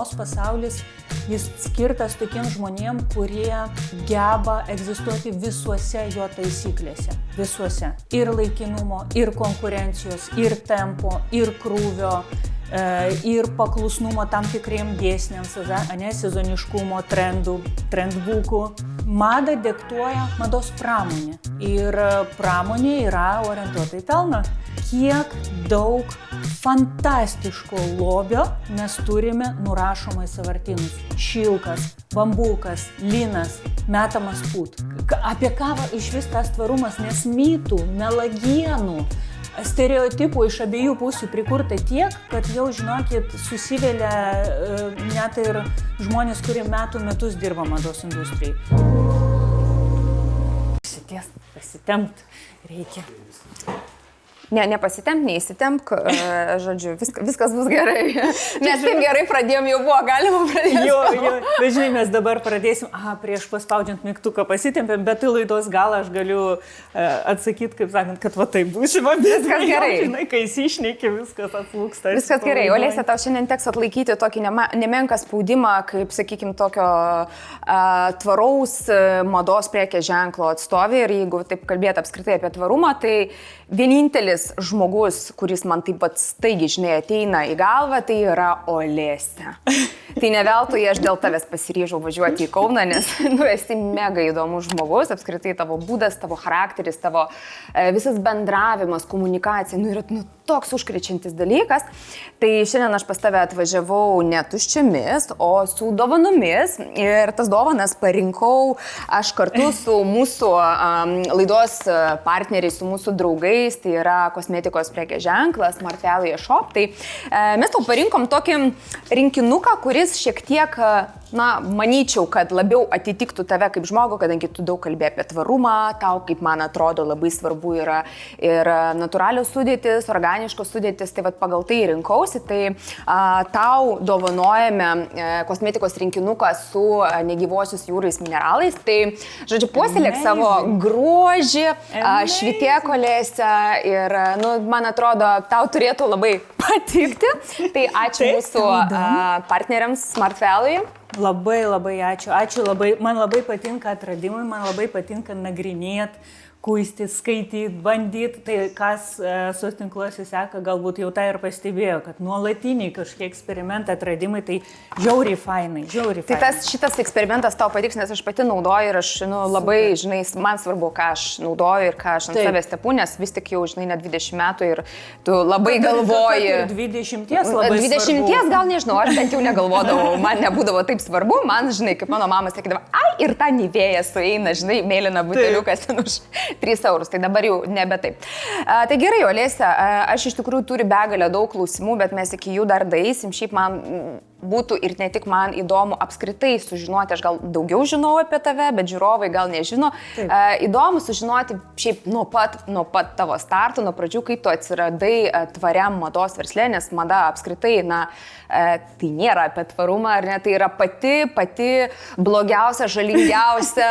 mados pasaulis, jis skirtas tokiems žmonėms, kurie geba egzistuoti visuose jo taisyklėse. Visuose. Ir laikinumo, ir konkurencijos, ir tempo, ir krūvio, ir paklusnumo tam tikriem dėsniams, sezoniškumo, trendbukų. Madą diktuoja mados pramonė. Ir pramonė yra orientuota į pelną. Kiek daug fantastiško lobio mes turime nurašoma į sąvartynus. Šilkas, bambukas, linas, metamas pūt. Apie ką iš vis tas tvarumas, nes mitų, melagienų, stereotipų iš abiejų pusių prikurta tiek, kad jau, žinokit, susivėlė net ir žmonės, kurie metus dirba mados industrijai. Pasitempt reikia. Nepasitemp, neįsitemp, žodžiu, viskas bus gerai. Mes taip gerai pradėjom, jau buvo galima pradėti. Jo, bet žinai, mes dabar pradėsim, prieš paspaudžiant mygtuką pasitempėm, bet į laidos galą aš galiu atsakyti, kaip sakant, kad va taip būsima. Viskas gerai. Žinai, kai įsišneki, viskas atslūksta. Viskas gerai. Olėse, tau šiandien teks atlaikyti tokį nemenką spaudimą, kaip, sakykim, tokio tvaraus mados prekės ženklo atstovė. Ir jeigu taip kalbėti apskritai apie tvarumą, tai vienintelis žmogus, kuris man taip pat staigiai, žinai, ateina į galvą, tai yra Olėse. Tai ne veltui aš dėl tavęs pasiryžau važiuoti į Kauną, nes esi mega įdomus žmogus, apskritai tavo būdas, tavo charakteris, tavo visas bendravimas, komunikacija, yra toks užkrečiantis dalykas. Tai šiandien aš pas tave atvažiavau ne tuščiomis, o su dovanomis ir tas dovanas parinkau aš kartu su mūsų laidos partneriais, su mūsų draugais, tai yra kosmetikos prekės ženklas Smart Valley Shop. Tai mes tau parinkom tokį rinkinuką, kuris šiek tiek, manyčiau, kad labiau atitiktų tave kaip žmogų, kadangi tu daug kalbėjai apie tvarumą, tau, kaip man atrodo, labai svarbu yra ir natūralios sudėtis, organiškos sudėtis, tai pagal tai rinkausi, tai tau dovanojame kosmetikos rinkinuką su negyvosios jūrais mineralais, tai, žodžiu, puoselėk savo grožį, švytėk Olėse ir, man atrodo, tau turėtų labai patikti, tai ačiū mūsų partneriams Smart Valley. Labai ačiū. Ačiū labai. Man labai patinka atradimai, man labai patinka nagrinėti, kuisti, skaityti, bandyti. Tai kas sostinkluose seka, galbūt jau tai ir pastebėjo, kad nuolatiniai kažkiek eksperimentai, atradimai, tai žiauriai fainai. Tai šitas eksperimentas tau patiks, nes aš pati naudoju ir aš labai, žinai, man svarbu, ką aš naudoju ir ką aš ant savęs tepu, nes vis tik jau, žinai, net 20 metų ir tu labai galvoji. 20 labai 20 svarbu. Gal nežinau, aš bent jau negalvodavau, man nebūdavo taip svarbu, man, žinai, kaip mano mama sakydavo, ir ta Nivėja sueina, žinai, mėlyna buteliukas ten už 3 eurus, tai dabar jau nebe taip. Tai gerai, Olėse, aš iš tikrųjų turiu begalę daug klausimų, bet mes iki jų dar daeisim. Šiaip man būtų ir ne tik man įdomu apskritai sužinoti, aš gal daugiau žinau apie tave, bet žiūrovai gal nežino. Įdomu sužinoti šiaip nuo pat tavo starto, nuo pradžių, kaip tu atsiradai tvariam mados versle, nes mada apskritai, tai nėra apie tvarumą, ar ne, tai yra pati blogiausia, žalingiausia,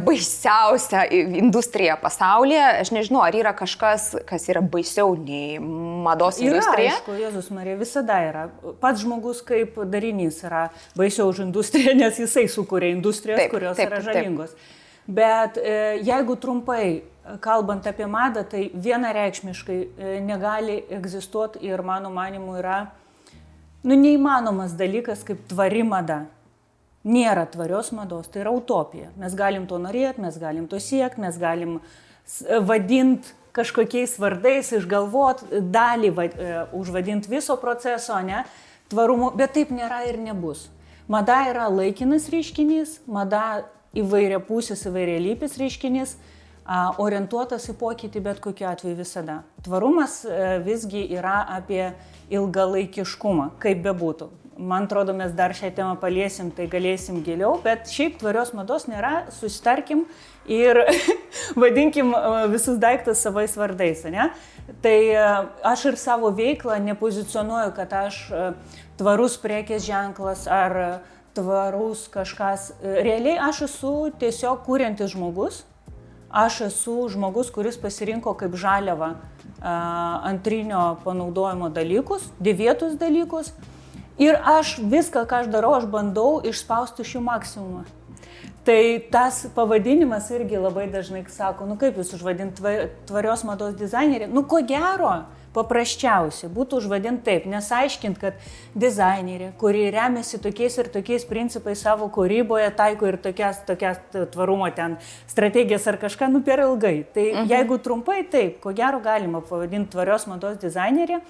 baisiausia industrija pasaulyje. Aš nežinau, ar yra kažkas, kas yra baisiau nei mados industrija? Yra, aišku, Jėzus Marija, visada yra. Pats žmogus kaip darinys yra baisiau už industriją, nes jisai sukuria industrijas, kurios yra žalingos. Bet jeigu trumpai kalbant apie madą, tai vienareikšmiškai negali egzistuoti ir mano manimu yra neįmanomas dalykas kaip tvari mada. Nėra tvarios mados, tai yra utopija. Mes galim to norėti, mes galim to siekti, mes galim vadinti kažkokiais vardais, išgalvoti dalį, užvadinti viso proceso, tvarumu, bet taip nėra ir nebus. Mada yra laikinas reiškinys, mada įvairiapusis, įvairialypis reiškinys, orientuotas į pokytį bet kokiu atveju visada. Tvarumas visgi yra apie ilgalaikiškumą, kaip bebūtų. Man atrodo, mes dar šią temą paliesim, tai galėsim giliau, bet šiaip tvarios mados nėra, susitarkim ir vadinkim visus daiktus savais vardais, ne? Tai aš ir savo veiklą nepozicionuoju, kad aš tvarus prekės ženklas ar tvarus kažkas. Realiai aš esu tiesiog kuriantis žmogus. Aš esu žmogus, kuris pasirinko kaip žaliavą antrinio panaudojimo dalykus, dėvėtus dalykus. Ir aš viską, ką aš darau, aš bandau išspausti iš jų maksimumą. Tai tas pavadinimas irgi labai dažnai sako, nu kaip jūs užvadinti tvarios mados dizainerį? Nu ko gero, paprasčiausia būtų užvadinti taip, nes aiškint, kad dizainerė, kuri remiasi tokiais ir tokiais principais savo kūryboje, taiko ir tokias tvarumo ten strategijas ar kažką, nu per ilgai. Tai jeigu trumpai taip, ko gero galima pavadinti tvarios mados dizainerį,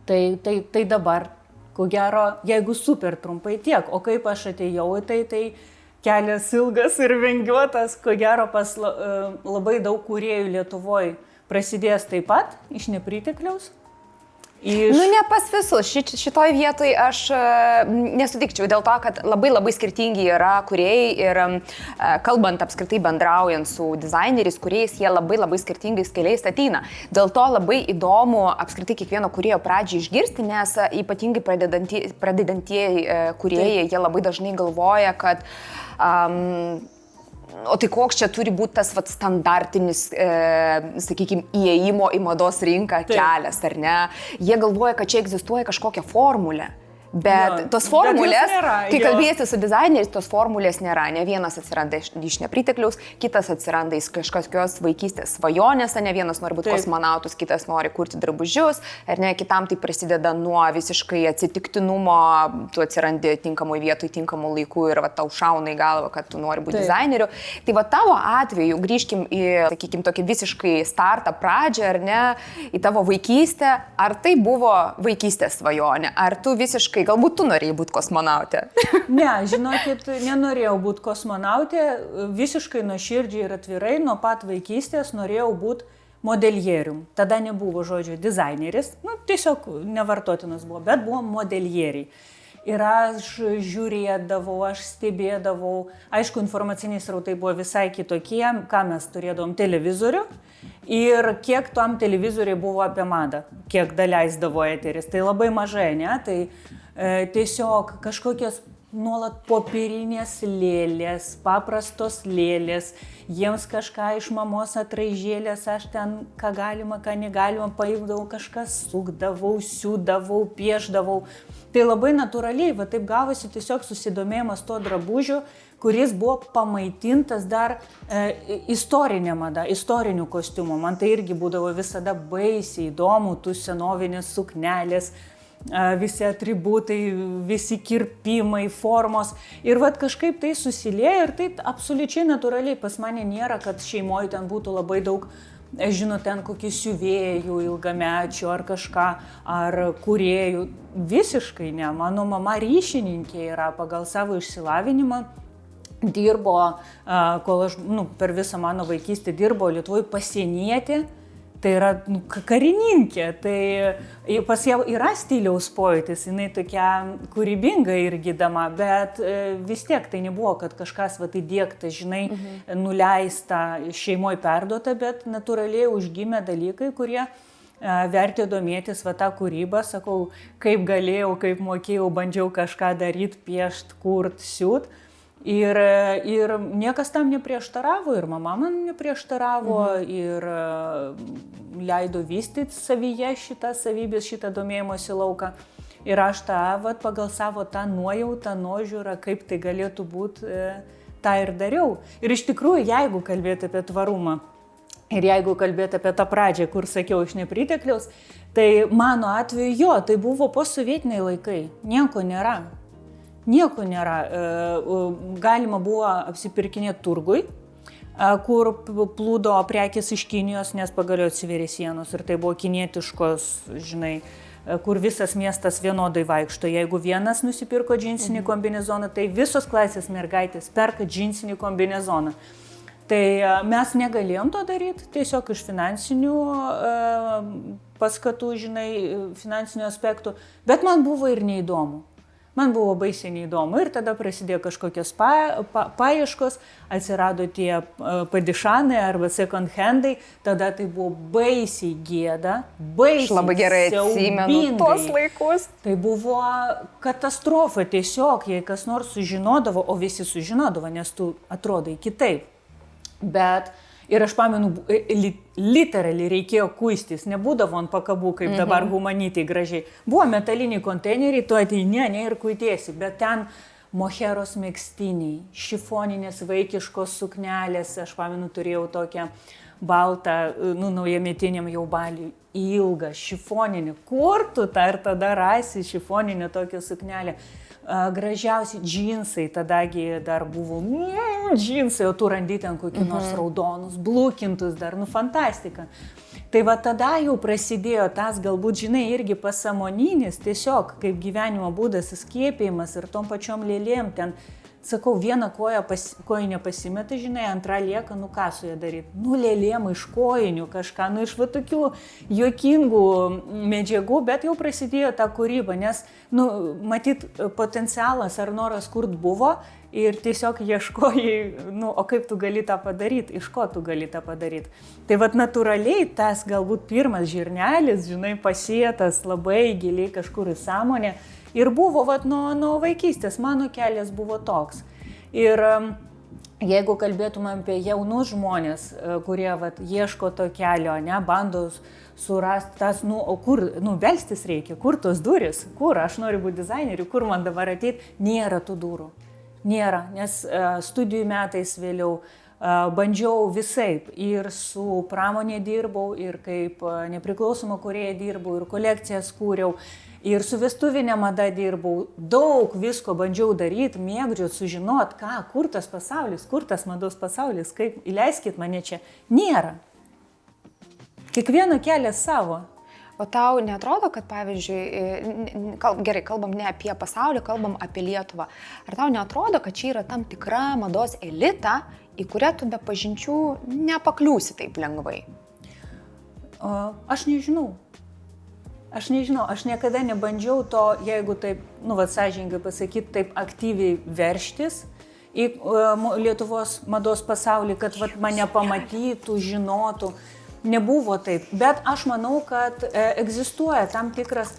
tai dabar, ko gero, jeigu super trumpai tiek, o kaip aš atėjau į tai kelias ilgas ir vingiuotas, ko gero pas labai daug kūrėjų Lietuvoje prasidės taip pat iš nepritekliaus. Nu ne pas visus, šitoj vietoj aš nesutikčiau dėl to, kad labai skirtingi yra kūrėjai ir kalbant apskritai bendraujant su dizaineriais, kūrėjais, jie labai skirtingais keliais ateina. Dėl to labai įdomu apskritai kiekvieno kūrėjo pradžią išgirsti, nes ypatingai pradedantieji kūrėjai, jie labai dažnai galvoja, kad o tai koks čia turi būti tas standartinis, sakykime, įėjimo į mados rinką kelias, ar ne? Jie galvoja, kad čia egzistuoja kažkokia formulė. Bet tos formulės, kai kalbėsi su dizaineriais, tos formulės nėra. Ne vienas atsiranda iš nepritekliaus, kitas atsiranda iš kažkokios vaikystės svajonės, ne vienas nori būti kosmonautus, kitas nori kurti drabužius, ar ne, kitam tai prasideda nuo visiškai atsitiktinumo, tu atsirandi tinkamoj vietoj, tinkamų laikų ir va, tau šauna į galvą, kad tu nori būti dizaineriu. Tai va tavo atveju, grįžkim į, sakykim, tokį visiškai startą pradžią, ar ne, į tavo vaikystę, ar tai buvo vaikystės svajonė, ar tu visiškai galbūt tu norėjai būti kosmonautė? Ne, žinokit, nenorėjau būti kosmonautė, visiškai nuoširdžiai ir atvirai, nuo pat vaikystės norėjau būti modelierium. Tada nebuvo žodžio dizaineris, nu, tiesiog nevartotinas buvo, bet buvo modelieriai. Ir aš žiūrėdavau, aš stebėdavau, aišku, informaciniai srautai buvo visai kitokie, ką mes turėdavom televizorių ir kiek tam televizoriai buvo apie madą, kiek daleisdavo eteris, tai labai mažai, ne, tai tiesiog kažkokios nuolat popierinės lėlės, paprastos lėlės, jiems kažką iš mamos atraižėlės, aš ten ką galima, ką negalima, paimdavau, kažką sukdavau, siūdavau, piešdavau. Tai labai natūraliai, va taip gavosi tiesiog susidomėjimas to drabužiu, kuris buvo pamaitintas dar istorinė mada, istorinių kostiumų. Man tai irgi būdavo visada baisiai įdomu, tų senovinės suknelės, visi atributai, visi kirpimai, formos. Ir vat kažkaip tai susiliejo ir tai absoliučiai natūraliai. Pas mane nėra, kad šeimoje ten būtų labai daug, žinot, ten kokių siuvėjų, ilgamečių ar kažką, ar kūrėjų. Visiškai ne. Mano mama ryšininkė yra pagal savo išsilavinimą. Dirbo, kol aš per visą mano vaikystę dirbo Lietuvoje pasienietė. Tai yra karininkė, tai pas ją yra stiliaus pojūtis, jinai tokia kūrybinga irgi dama, bet vis tiek tai nebuvo, kad kažkas va tai dėkta, žinai, nuleista, šeimoje perduota, bet natūraliai užgimė dalykai, kurie vertė domėtis va tą kūrybą, sakau, kaip galėjau, kaip mokėjau, bandžiau kažką daryti, piešt, kurt, siūt. Ir niekas tam neprieštaravo, ir mama man neprieštaravo, ir leido vystyti savyje šitą savybės, šitą domėjimosi lauką. Ir aš pagal savo tą nuojautą, nuožiūrą, kaip tai galėtų būti, tą ir dariau. Ir iš tikrųjų, jeigu kalbėti apie tvarumą, ir jeigu kalbėti apie tą pradžią, kur sakiau iš nepritekliaus, tai mano atveju jo, tai buvo posovietiniai laikai, nieko nėra. Nieko nėra. Galima buvo apsipirkinėti turgui, kur plūdo prekės iš Kinijos, nes pagaliau atsivėrė sienos ir tai buvo kinietiškos, žinai, kur visas miestas vienodai vaikšto. Jeigu vienas nusipirko džinsinį kombinezoną, tai visos klasės mergaitės perka džinsinį kombinezoną. Tai mes negalėjom to daryti, tiesiog iš finansinių paskatų, žinai, finansinių aspektų, bet man buvo ir neįdomu. Man buvo baisiai neįdomu ir tada prasidėjo kažkokios paieškos, atsirado tie padišanai arba second handai, tada tai buvo baisiai gėda, baisiai siaubingai. Aš labai gerai atsimenu tos laikus. Tai buvo katastrofa tiesiog, jei kas nors sužinodavo, o visi sužinodavo, nes tu atrodai kitaip. Bet Ir aš pamenu, literaliai reikėjo kuistis, nebūdavo ant pakabų, kaip dabar humanitai gražiai. Buvo metaliniai konteineriai, tu ateini, ne ir kuitiesi, bet ten moheros megztiniai, šifoninės vaikiškos suknelės, aš pamenu, turėjau tokią baltą, naujametiniam jau baliui, ilgą, šifoninį. Kur tu ir tada rasi šifoninę tokią suknelę? Gražiausi džinsai, tadagi dar buvo džinsai, o tu randi ten kokį nors raudonus, blukintus dar, fantastika. Tai va tada jau prasidėjo tas galbūt, žinai, irgi pasąmoninis, tiesiog kaip gyvenimo būdas įskiepimas ir tom pačiom lėlėm ten, sakau, vieną kojinę pasimeta, žinai, antrą lieka, ką su ją daryti. Lėlėm iš kojinių kažką, iš va tokių juokingų medžiagų, bet jau prasidėjo ta kūryba, nes, matyt, potencialas ar noras kurt buvo ir tiesiog ieškojai, o kaip tu gali tą padaryti, iš ko tu gali tą padaryti. Tai va natūraliai tas galbūt pirmas žirnelis, žinai, pasėtas labai giliai kažkur į sąmonę. Ir buvo nuo vaikystės, mano kelias buvo toks. Ir jeigu kalbėtumėm apie jaunus žmonės, kurie ieško to kelio, bando surasti tas, o kur, belstis reikia, kur tos durys, kur aš noriu būti dizaineriu, kur man dabar ateiti, nėra tų durų. Nėra, nes studijų metais vėliau bandžiau visaip ir su pramonė dirbau, ir kaip nepriklausoma kūrėja dirbau, ir kolekcijas kūriau. Ir su vestuvinė mada dirbau, daug visko bandžiau daryti, mėgdžiot, sužinot, kur tas pasaulis, kur tas mados pasaulis, kaip įleiskit mane čia. Nėra. Kiekvieno kelias savo. O tau netrodo, kad, pavyzdžiui, gerai, kalbam ne apie pasaulį, kalbam apie Lietuvą. Ar tau netrodo, kad čia yra tam tikra mados elita, į kurią tu be pažinčių nepakliūsi taip lengvai? Aš nežinau. Aš niekada nebandžiau to, jeigu taip, sąžiningai pasakyti, taip aktyviai verštis į Lietuvos mados pasaulį, kad mane pamatytų, žinotų. Nebuvo taip, bet aš manau, kad egzistuoja tam tikras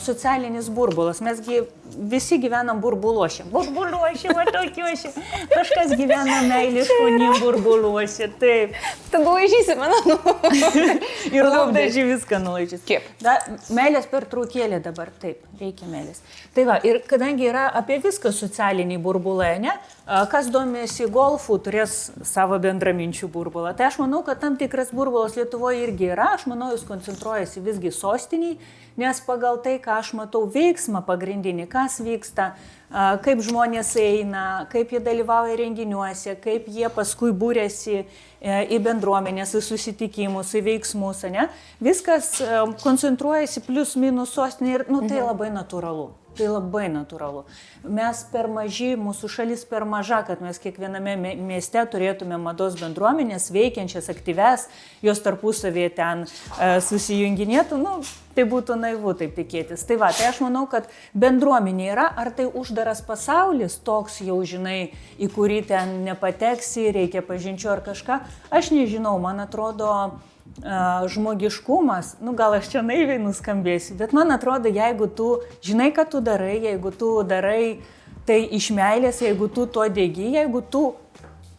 socialinis burbulas. Mesgi visi gyvenam burbuluose. Burbuluose, va tokiuose. Kažkas gyvena meilės šunim burbuluose. Taip. Tu nulaižysi mane. Ir lūpdažį viską nulaižys. Kaip? Meilės per traukėlę dabar. Taip, reikia meilės. Tai va, ir kadangi yra apie viską socialiniai burbulai, ne? Kas domėsi golfu, turės savo bendraminčių burbulą. Tai aš manau, kad tam tikras burbulas Lietuvoje irgi yra. Aš manau, jis koncentruojasi visgi sostiniai, nes pagal tai, ką aš matau veiksmą pagrindinį, kas vyksta, kaip žmonės eina, kaip jie dalyvauja renginiuose, kaip jie paskui būrėsi į bendruomenės, į susitikimus, į veiksmus, ne? Viskas koncentruojasi plius minus sostinė ir tai labai natūralu. Tai labai natūralu. Mes per maži, mūsų šalis per maža, kad mes kiekviename mieste turėtume mados bendruomenės, veikiančias, aktyves, jos tarpusavėje ten susijunginėtų, tai būtų naivu taip tikėtis. Tai va, tai aš manau, kad bendruomenė yra, ar tai uždaras pasaulis, toks jau, žinai, į kurį ten nepateksi, reikia pažinčių ar kažką, aš nežinau, man atrodo, žmogiškumas, gal aš čia naiviai nuskambėsiu, bet man atrodo, jeigu tu žinai, ką tu darai, jeigu tu darai tai iš meilės, jeigu tu to degi, jeigu tu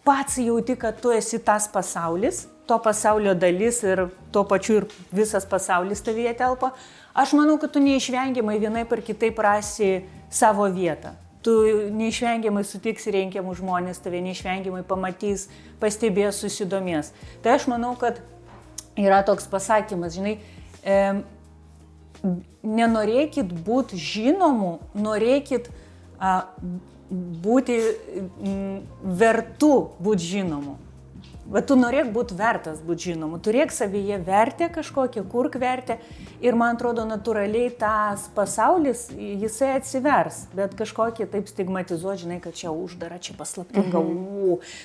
pats jauti, kad tu esi tas pasaulis, to pasaulio dalis ir tuo pačiu ir visas pasaulis tavyje telpa, aš manau, kad tu neišvengiamai vienaip ar kitaip rasi savo vietą. Tu neišvengiamai sutiksi reikiamus žmonės, tave neišvengiamai pamatys, pastebės, susidomės. Tai aš manau, kad yra toks pasakymas, žinai, nenorėkit būti žinomų, norėkit būti vertu būti žinomų. Bet tu norėk būti vertas būti žinomu, turėk savyje vertę kažkokią, kurk vertę ir man atrodo natūraliai tas pasaulis, jisai atsivers, bet kažkokie taip stigmatizuoti, žinai, kad čia uždara, čia paslaptinga,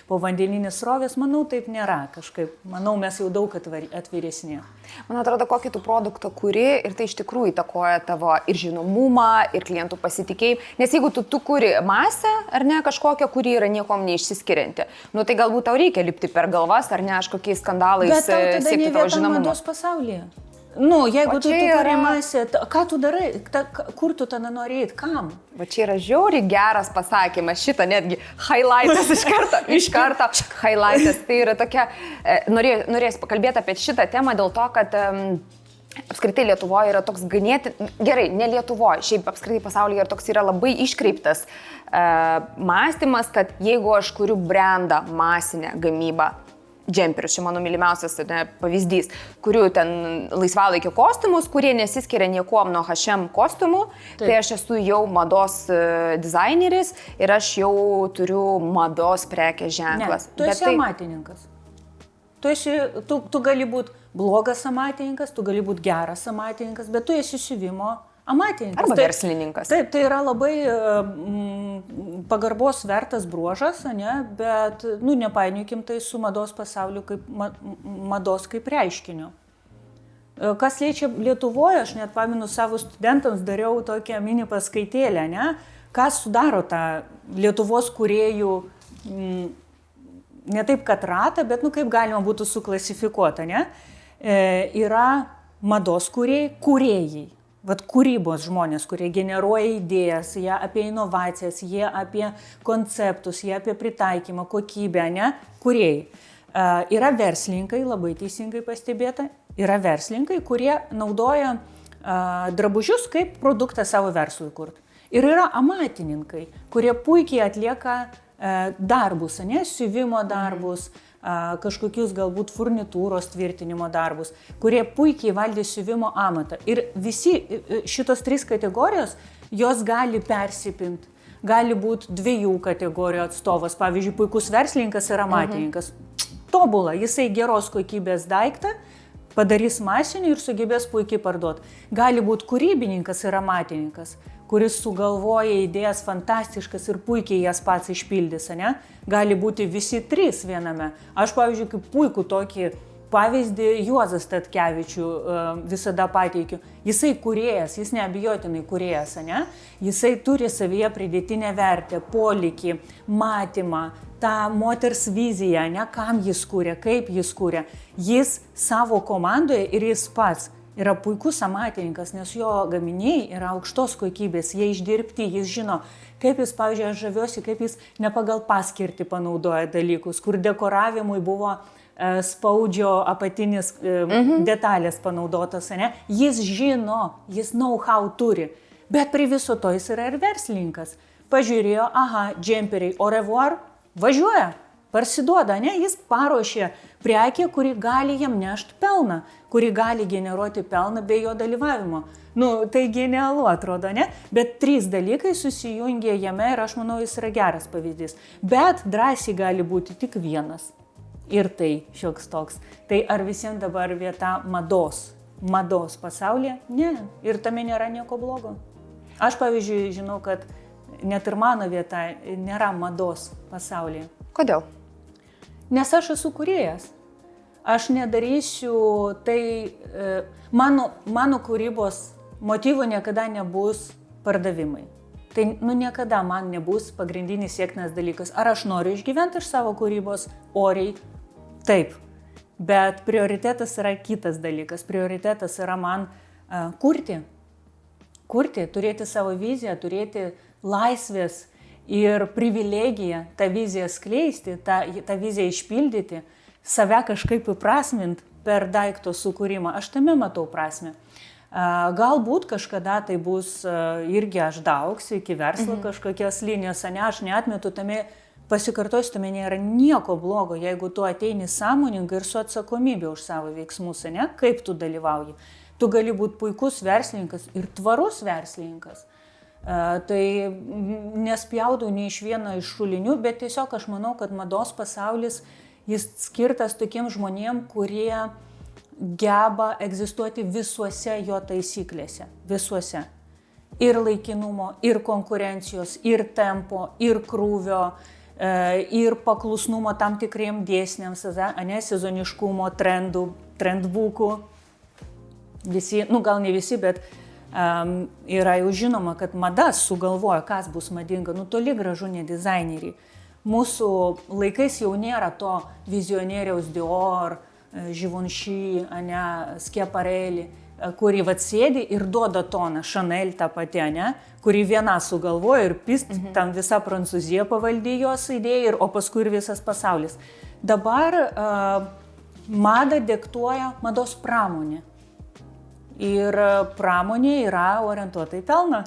povandeninis srovės, manau, taip nėra kažkaip, manau, mes jau daug atviresni. Man atrodo, kokį tu produktą kuri ir tai iš tikrųjų įtakoja tavo ir žinomumą, ir klientų pasitikėjimą, nes jeigu tu kuri masę, ar ne, kažkokią, kuri yra niekom neišsiskirianti, tai galbūt tau reikia lipti per galvas, ar ne, aš kokiais skandalais siekti tavo žinomumo. Mados pasaulyje. Jeigu tu turi masę, ką tu darai, kur tu tada nori eiti, kam? Va čia yra žiauriai geras pasakymas, šitą netgi highlightas iš karto highlightas. Tai yra tokia, norėjus pakalbėti apie šitą temą dėl to, kad apskritai Lietuvoje yra toks gerai, ne Lietuvoje, šiaip apskritai pasaulyje yra labai iškreiptas mąstymas, kad jeigu aš kuriu brandą, masinę gamybą, džemperius, čia mano mylimiausias pavyzdys, kuriu ten laisvalaikio kostiumus, kurie nesiskiria niekuom nuo H&M kostiumų, tai aš esu jau mados dizaineris ir aš jau turiu mados prekės ženklas. Ne, tu esi amatininkas. Tu gali būti blogas amatininkas, tu gali būti geras amatininkas, bet tu esi siuvimo amatininkas. Arba verslininkas. Taip, tai yra labai pagarbos vertas bruožas, bet nepainiokim tai su mados pasauliu kaip mados kaip reiškiniu. Kas liečia Lietuvoje, aš net pamenu savo studentams dariau tokią mini paskaitėlę, kas sudaro tą Lietuvos kūrėjų ne taip, kad ratą, bet kaip galima būtų suklasifikuota, yra mados kūrėjai. Vat kūrybos žmonės, kurie generuoja idėjas, jie apie inovacijas, jie apie konceptus, jie apie pritaikymą, kokybę, kūrėjai. Yra verslininkai, labai teisingai pastebėta, yra verslininkai, kurie naudoja drabužius kaip produktą savo verslui kurti. Ir yra amatininkai, kurie puikiai atlieka darbus, siuvimo darbus, kažkokius galbūt furnitūros tvirtinimo darbus, kurie puikiai valdė siuvimo amatą. Ir visi šitos 3 kategorijos, jos gali persipinti. Gali būti 2 kategorijų atstovas. Pavyzdžiui, puikus verslininkas ir amatininkas. Tobula, jisai geros kokybės daiktą padarys masinį ir sugebės puikiai parduoti. Gali būti kūrybininkas ir amatininkas, kuris sugalvoja idėjas fantastiškas ir puikiai jas pats išpildys, Gali būti visi 3 viename. Aš, pavyzdžiui, kaip puikų tokį pavyzdį Juozą Statkevičių visada pateikiu. Jisai kūrėjas, jis neabejotinai kūrėjas, Jisai turi savyje pridėtinę vertę, polėkį, matymą, tą moters viziją, kam jis kūrė, kaip jis kūrė. Jis savo komandoje ir jis pats yra puikus amatininkas, nes jo gaminiai yra aukštos kokybės, jie išdirbti, jis žino, kaip jis, pavyzdžiui, aš žaviuosi, kaip jis ne pagal paskirtį panaudoja dalykus, kur dekoravimui buvo spaudžio apatinis detalės panaudotas, Jis žino, jis know-how turi, bet prie viso to jis yra ir verslininkas. Pažiūrėjo, džemperiai, au revoir, važiuoja. Parsiduoda, jis paruošė prekę, kuri gali jam nešti pelną, kuri gali generuoti pelną be jo dalyvavimo. Tai genialu atrodo, Bet 3 dalykai susijungia jame ir aš manau, jis yra geras pavyzdys. Bet drąsiai gali būti tik vienas. Ir tai šioks toks. Tai ar visiems dabar vieta mados pasaulyje? Ne, ir tame nėra nieko blogo. Aš, pavyzdžiui, žinau, kad net ir mano vieta nėra mados pasaulyje. Kodėl? Nes aš esu kūrėjas. Aš nedarysiu tai, mano kūrybos motyvų niekada nebus pardavimai. Tai niekada man nebus pagrindinis siektinas dalykas. Ar aš noriu išgyventi iš savo kūrybos oriai? Taip. Bet prioritetas yra kitas dalykas. Prioritetas yra man kurti, turėti savo viziją, turėti laisvės ir privilegiją tą viziją skleisti, tą viziją išpildyti, save kažkaip įprasminti per daikto sukūrimą. Aš tame matau prasmę. Galbūt kažkada tai bus irgi aš daugsiu iki verslo kažkokios linijos, aš neatmetu tame, pasikartosiu, tame nėra nieko blogo, jeigu tu ateini sąmoningai ir su atsakomybė už savo veiksmus, kaip tu dalyvauji. Tu gali būti puikus verslininkas ir tvarus verslininkas. Tai nespjaudau nei iš vieno iš šulinių, bet tiesiog aš manau, kad mados pasaulis jis skirtas tokiem žmonėm, kurie geba egzistuoti visuose jo taisyklėse. Visuose. Ir laikinumo, ir konkurencijos, ir tempo, ir krūvio, ir paklusnumo tam tikriem dėsniams, sezoniškumo, trendbukų. Visi, gal ne visi, bet yra jau žinoma, kad madas sugalvoja, kas bus madinga, toli gražu ne dizaineriai. Mūsų laikais jau nėra to vizionieriaus Dior, Givenchy, Schiaparelli. kuri atsėdi ir duoda toną, Chanel tą patį, ne, kuri viena sugalvoja ir tam visa Prancūzija pavaldė jos idėją, o paskui ir visas pasaulis. Dabar madą diktuoja mados pramonė. Ir pramonė yra orientuota į pelną.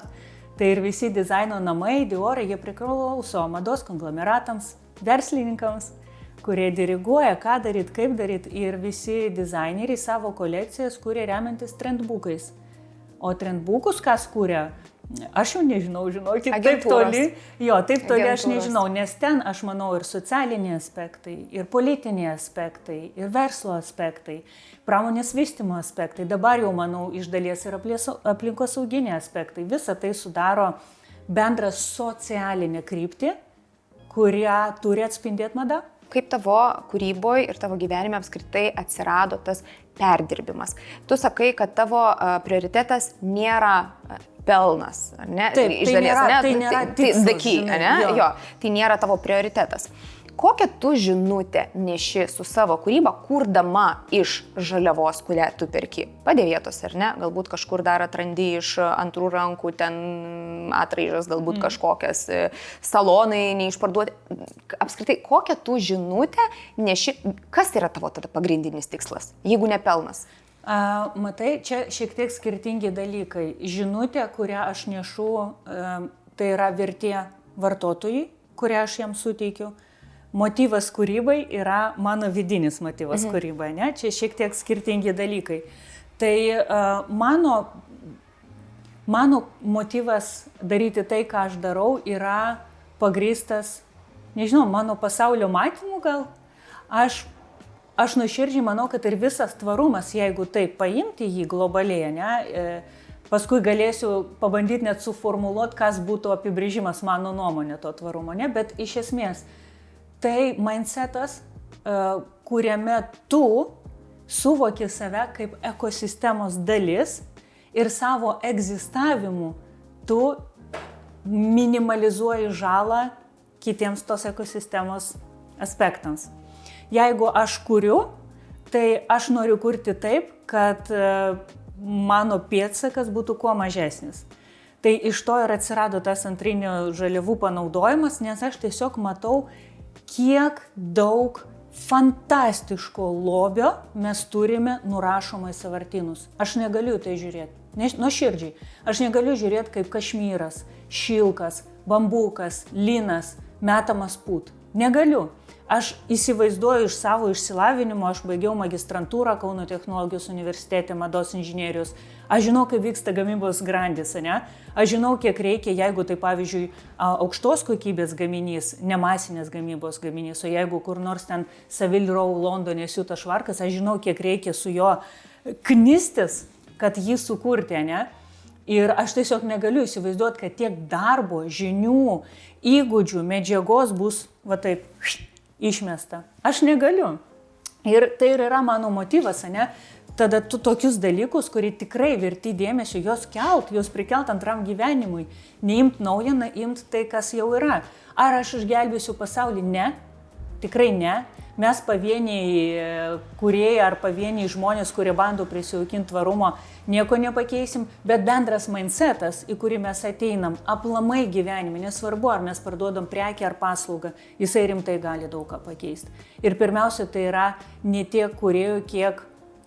Tai ir visi dizaino namai, Dior, jie priklauso mados konglomeratams, verslininkams, kurie diriguoja, ką daryti, kaip daryti, ir visi dizaineriai savo kolekcijas kūrė remiantis trendbookais. O trendbookus kas kūrė? Aš jau nežinau, žinokit, taip toli aš nežinau, nes ten, aš manau, ir socialiniai aspektai, ir politiniai aspektai, ir verslo aspektai, pramonės vystymo aspektai, dabar jau, manau, iš dalies ir aplinkosauginiai aspektai. Visa tai sudaro bendrą socialinę kryptį, kurią turi atspindėti mada. Kaip tavo kūryboje ir tavo gyvenime apskritai atsirado tas perdirbimas? Tu sakai, kad tavo prioritetas nėra pelnas, ne? Taip, iš dalies, tai nėra tikslas, jo, tai nėra tavo prioritetas. Kokią tu žinutę neši su savo kūryba, kurdama iš žaliavos, kurią tu perki? Padėvėtos, ar ne? Galbūt kažkur dar atrandi iš antrų rankų, ten atraižas, galbūt kažkokias salonai neišparduoti. Apskritai, kokią tu žinutę neši, kas yra tavo tada pagrindinis tikslas, jeigu ne pelnas? Matai, čia šiek tiek skirtingi dalykai. Žinutė, kurią aš nešu, tai yra vertė vartotojui, kurią aš jam suteikiu. Motyvas kūrybai yra mano vidinis motyvas kūrybai, ne? Čia šiek tiek skirtingi dalykai. Tai mano motyvas daryti tai, ką aš darau, yra pagrįstas, nežinau, mano pasaulio matymu gal. Aš nuoširdžiai manau, kad ir visas tvarumas, jeigu taip paimti jį globaliai, ne? Paskui galėsiu pabandyti net suformuluoti, kas būtų apibrėžimas mano nuomonė to tvarumo, ne? Bet iš esmės, tai mindsetas, kuriame tu suvoki save kaip ekosistemos dalis ir savo egzistavimu tu minimalizuoji žalą kitiems tos ekosistemos aspektams. Jeigu aš kuriu, tai aš noriu kurti taip, kad mano pėdsakas būtų kuo mažesnis. Tai iš to ir atsirado tas antrinių žaliavų panaudojimas, nes aš tiesiog matau, kiek daug fantastiško lobio mes turime nurašoma į sąvartynus. Aš negaliu tai žiūrėti, nuoširdžiai. Aš negaliu žiūrėti, kaip kašmyras, šilkas, bambukas, linas metamas pūt. Negaliu. Aš įsivaizduoju iš savo išsilavinimo, aš baigiau magistrantūrą Kauno technologijos universitete mados inžinierijos. Aš žinau, kaip vyksta gamybos grandis, ne? Aš žinau, kiek reikia, jeigu tai pavyzdžiui aukštos kokybės gaminys, ne masinės gamybos gaminys, o jeigu kur nors ten Savile Row Londone siūta švarkas, aš žinau, kiek reikia su jo knistis, kad jį sukurti, ne? Ir aš tiesiog negaliu įsivaizduoti, kad tiek darbo, žinių, įgūdžių, medžiagos bus va taip išmesta. Aš negaliu. Ir tai ir yra mano motyvas, ne? Tada tu tokius dalykus, kurie tikrai verti dėmesio, jos prikelt antram gyvenimui. Neimt naują, imt tai, kas jau yra. Ar aš išgelbėsiu pasaulį? Ne. Tikrai ne. Mes pavieniai kūrėjai ar pavieniai žmonės, kurie bando prisijaukinti tvarumo, nieko nepakeisim, bet bendras mindsetas, į kurį mes ateinam, aplamai gyvenime, nesvarbu, ar mes parduodam prekę ar paslaugą, jisai rimtai gali daug ką pakeisti. Ir pirmiausia, tai yra ne tiek kūrėjų, kiek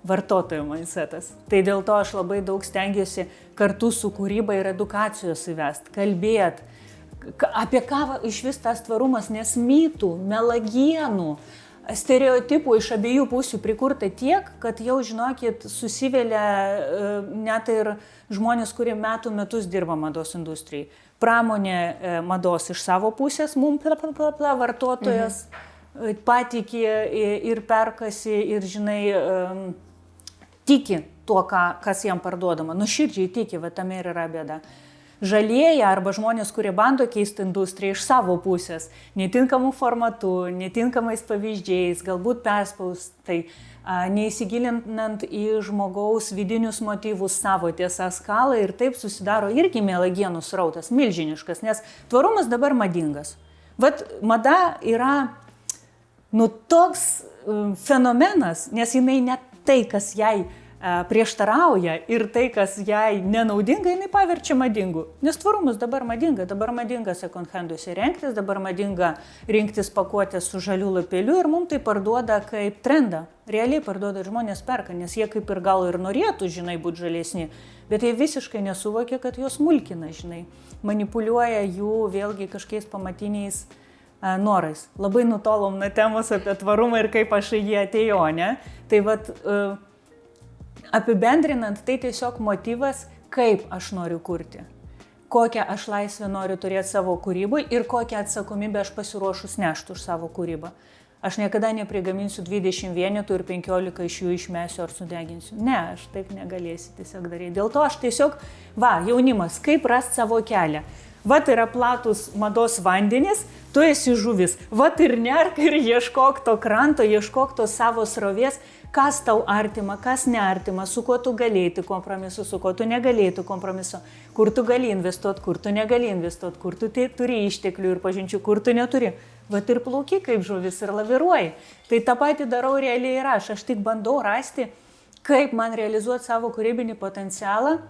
vartotojų mindsetas. Tai dėl to aš labai daug stengiuosi kartu su kūryba ir edukacijos įvest, kalbėt, apie ką iš vis tas tvarumas, nes mitų, melagienų, stereotipų iš abiejų pusių prikurta tiek, kad jau, žinokit, susivėlė net ir žmonės, kurie metus dirba mados industrijai. Pramonė mados iš savo pusės, mums vartotojas patikė ir perkasi ir, žinai, tiki tuo, kas jam parduodama. Nuoširdžiai tiki, va tame ir yra bėda. Žalieji arba žmonės, kurie bando keisti industriją iš savo pusės, netinkamų formatų, netinkamais pavyzdžiais, galbūt perspaustai, neįsigilinant į žmogaus vidinius motyvus savo tiesą skalą ir taip susidaro irgi melagienų srautas, milžiniškas, nes tvarumas dabar madingas. Vat mada yra toks fenomenas, nes jinai net tai, kas jai prieštarauja ir tai, kas jai nenaudinga, jinai paverčia madingu. Nes tvarumas dabar madinga second handuose rengtis, dabar madinga rinktis pakuotės su žaliu lapeliu ir mums tai parduoda kaip trendą. Realiai parduoda ir žmonės perka, nes jie kaip ir gal ir norėtų, žinai, būti žalesni, bet jie visiškai nesuvokia, kad juos smulkina, žinai. Manipuliuoja jų vėlgi kažkokiais pamatiniais norais. Labai nutolom nuo temos apie tvarumą ir kaip aš į jį atėjau, ne? Tai vat, apibendrinant, tai tiesiog motyvas, kaip aš noriu kurti, kokią aš laisvę noriu turėti savo kūrybui ir kokią atsakomybę aš pasiruošus nešti už savo kūrybą. Aš niekada neprigaminsiu 20 vienetų ir 15 iš jų išmesiu ar sudeginsiu. Ne, aš taip negalėsiu tiesiog daryti. Dėl to aš tiesiog, jaunimas, kaip rasti savo kelią. Vat yra platus mados vandenis, tu esi žuvis. Vat ir nerk ir ieškok to kranto, ieškok to savo srovės, kas tau artima, kas neartima, su kuo tu galėti kompromisu, su kuo tu negalėti kompromisu, kur tu gali investuoti, kur tu negali investuoti, kur tu turi išteklių ir pažinčių, kur tu neturi. Vat ir plauki kaip žuvis ir laviruoji. Tai tą patį darau realiai ir aš tik bandau rasti, kaip man realizuoti savo kūrybinį potencialą,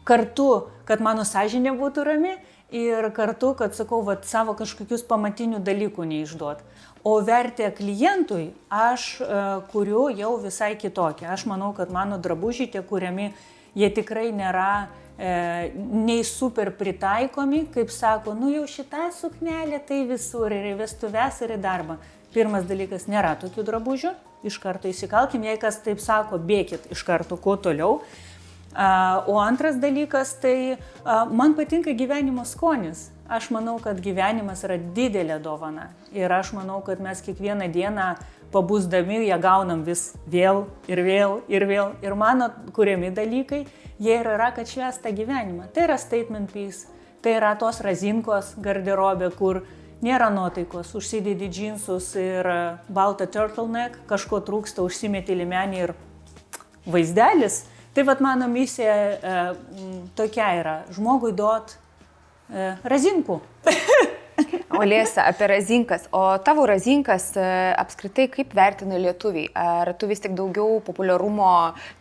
kartu, kad mano sąžinė būtų rami ir kartu, kad, sakau, savo kažkokius pamatinių dalykų neišduot. O vertę klientui aš kuriu jau visai kitokią. Aš manau, kad mano drabužiai tie kuriami, jie tikrai nėra nei super pritaikomi, kaip sako, jau šitą suknelę tai visur ir į vestuves ir į darbą. Pirmas dalykas, nėra tokių drabužių, iš karto įsikalkim, jei kas taip sako, bėkit iš karto kuo toliau. O antras dalykas, tai man patinka gyvenimo skonis. Aš manau, kad gyvenimas yra didelė dovana ir aš manau, kad mes kiekvieną dieną pabusdami ją gaunam vis vėl ir vėl ir vėl. Ir mano kuriami dalykai, jie yra, kad švęs tą gyvenimą. Tai yra statement piece, tai yra tos razinkos garderobė, kur nėra nuotaikos, užsidedi džinsus ir baltą turtleneck, kažko trūksta, užsimeti liemenį ir vaizdelis. Tai vat mano misija tokia yra, žmogui duot razinkų. Olesa, apie razinkas. O tavo razinkas apskritai kaip vertina lietuviai? Ar tu vis tik daugiau populiarumo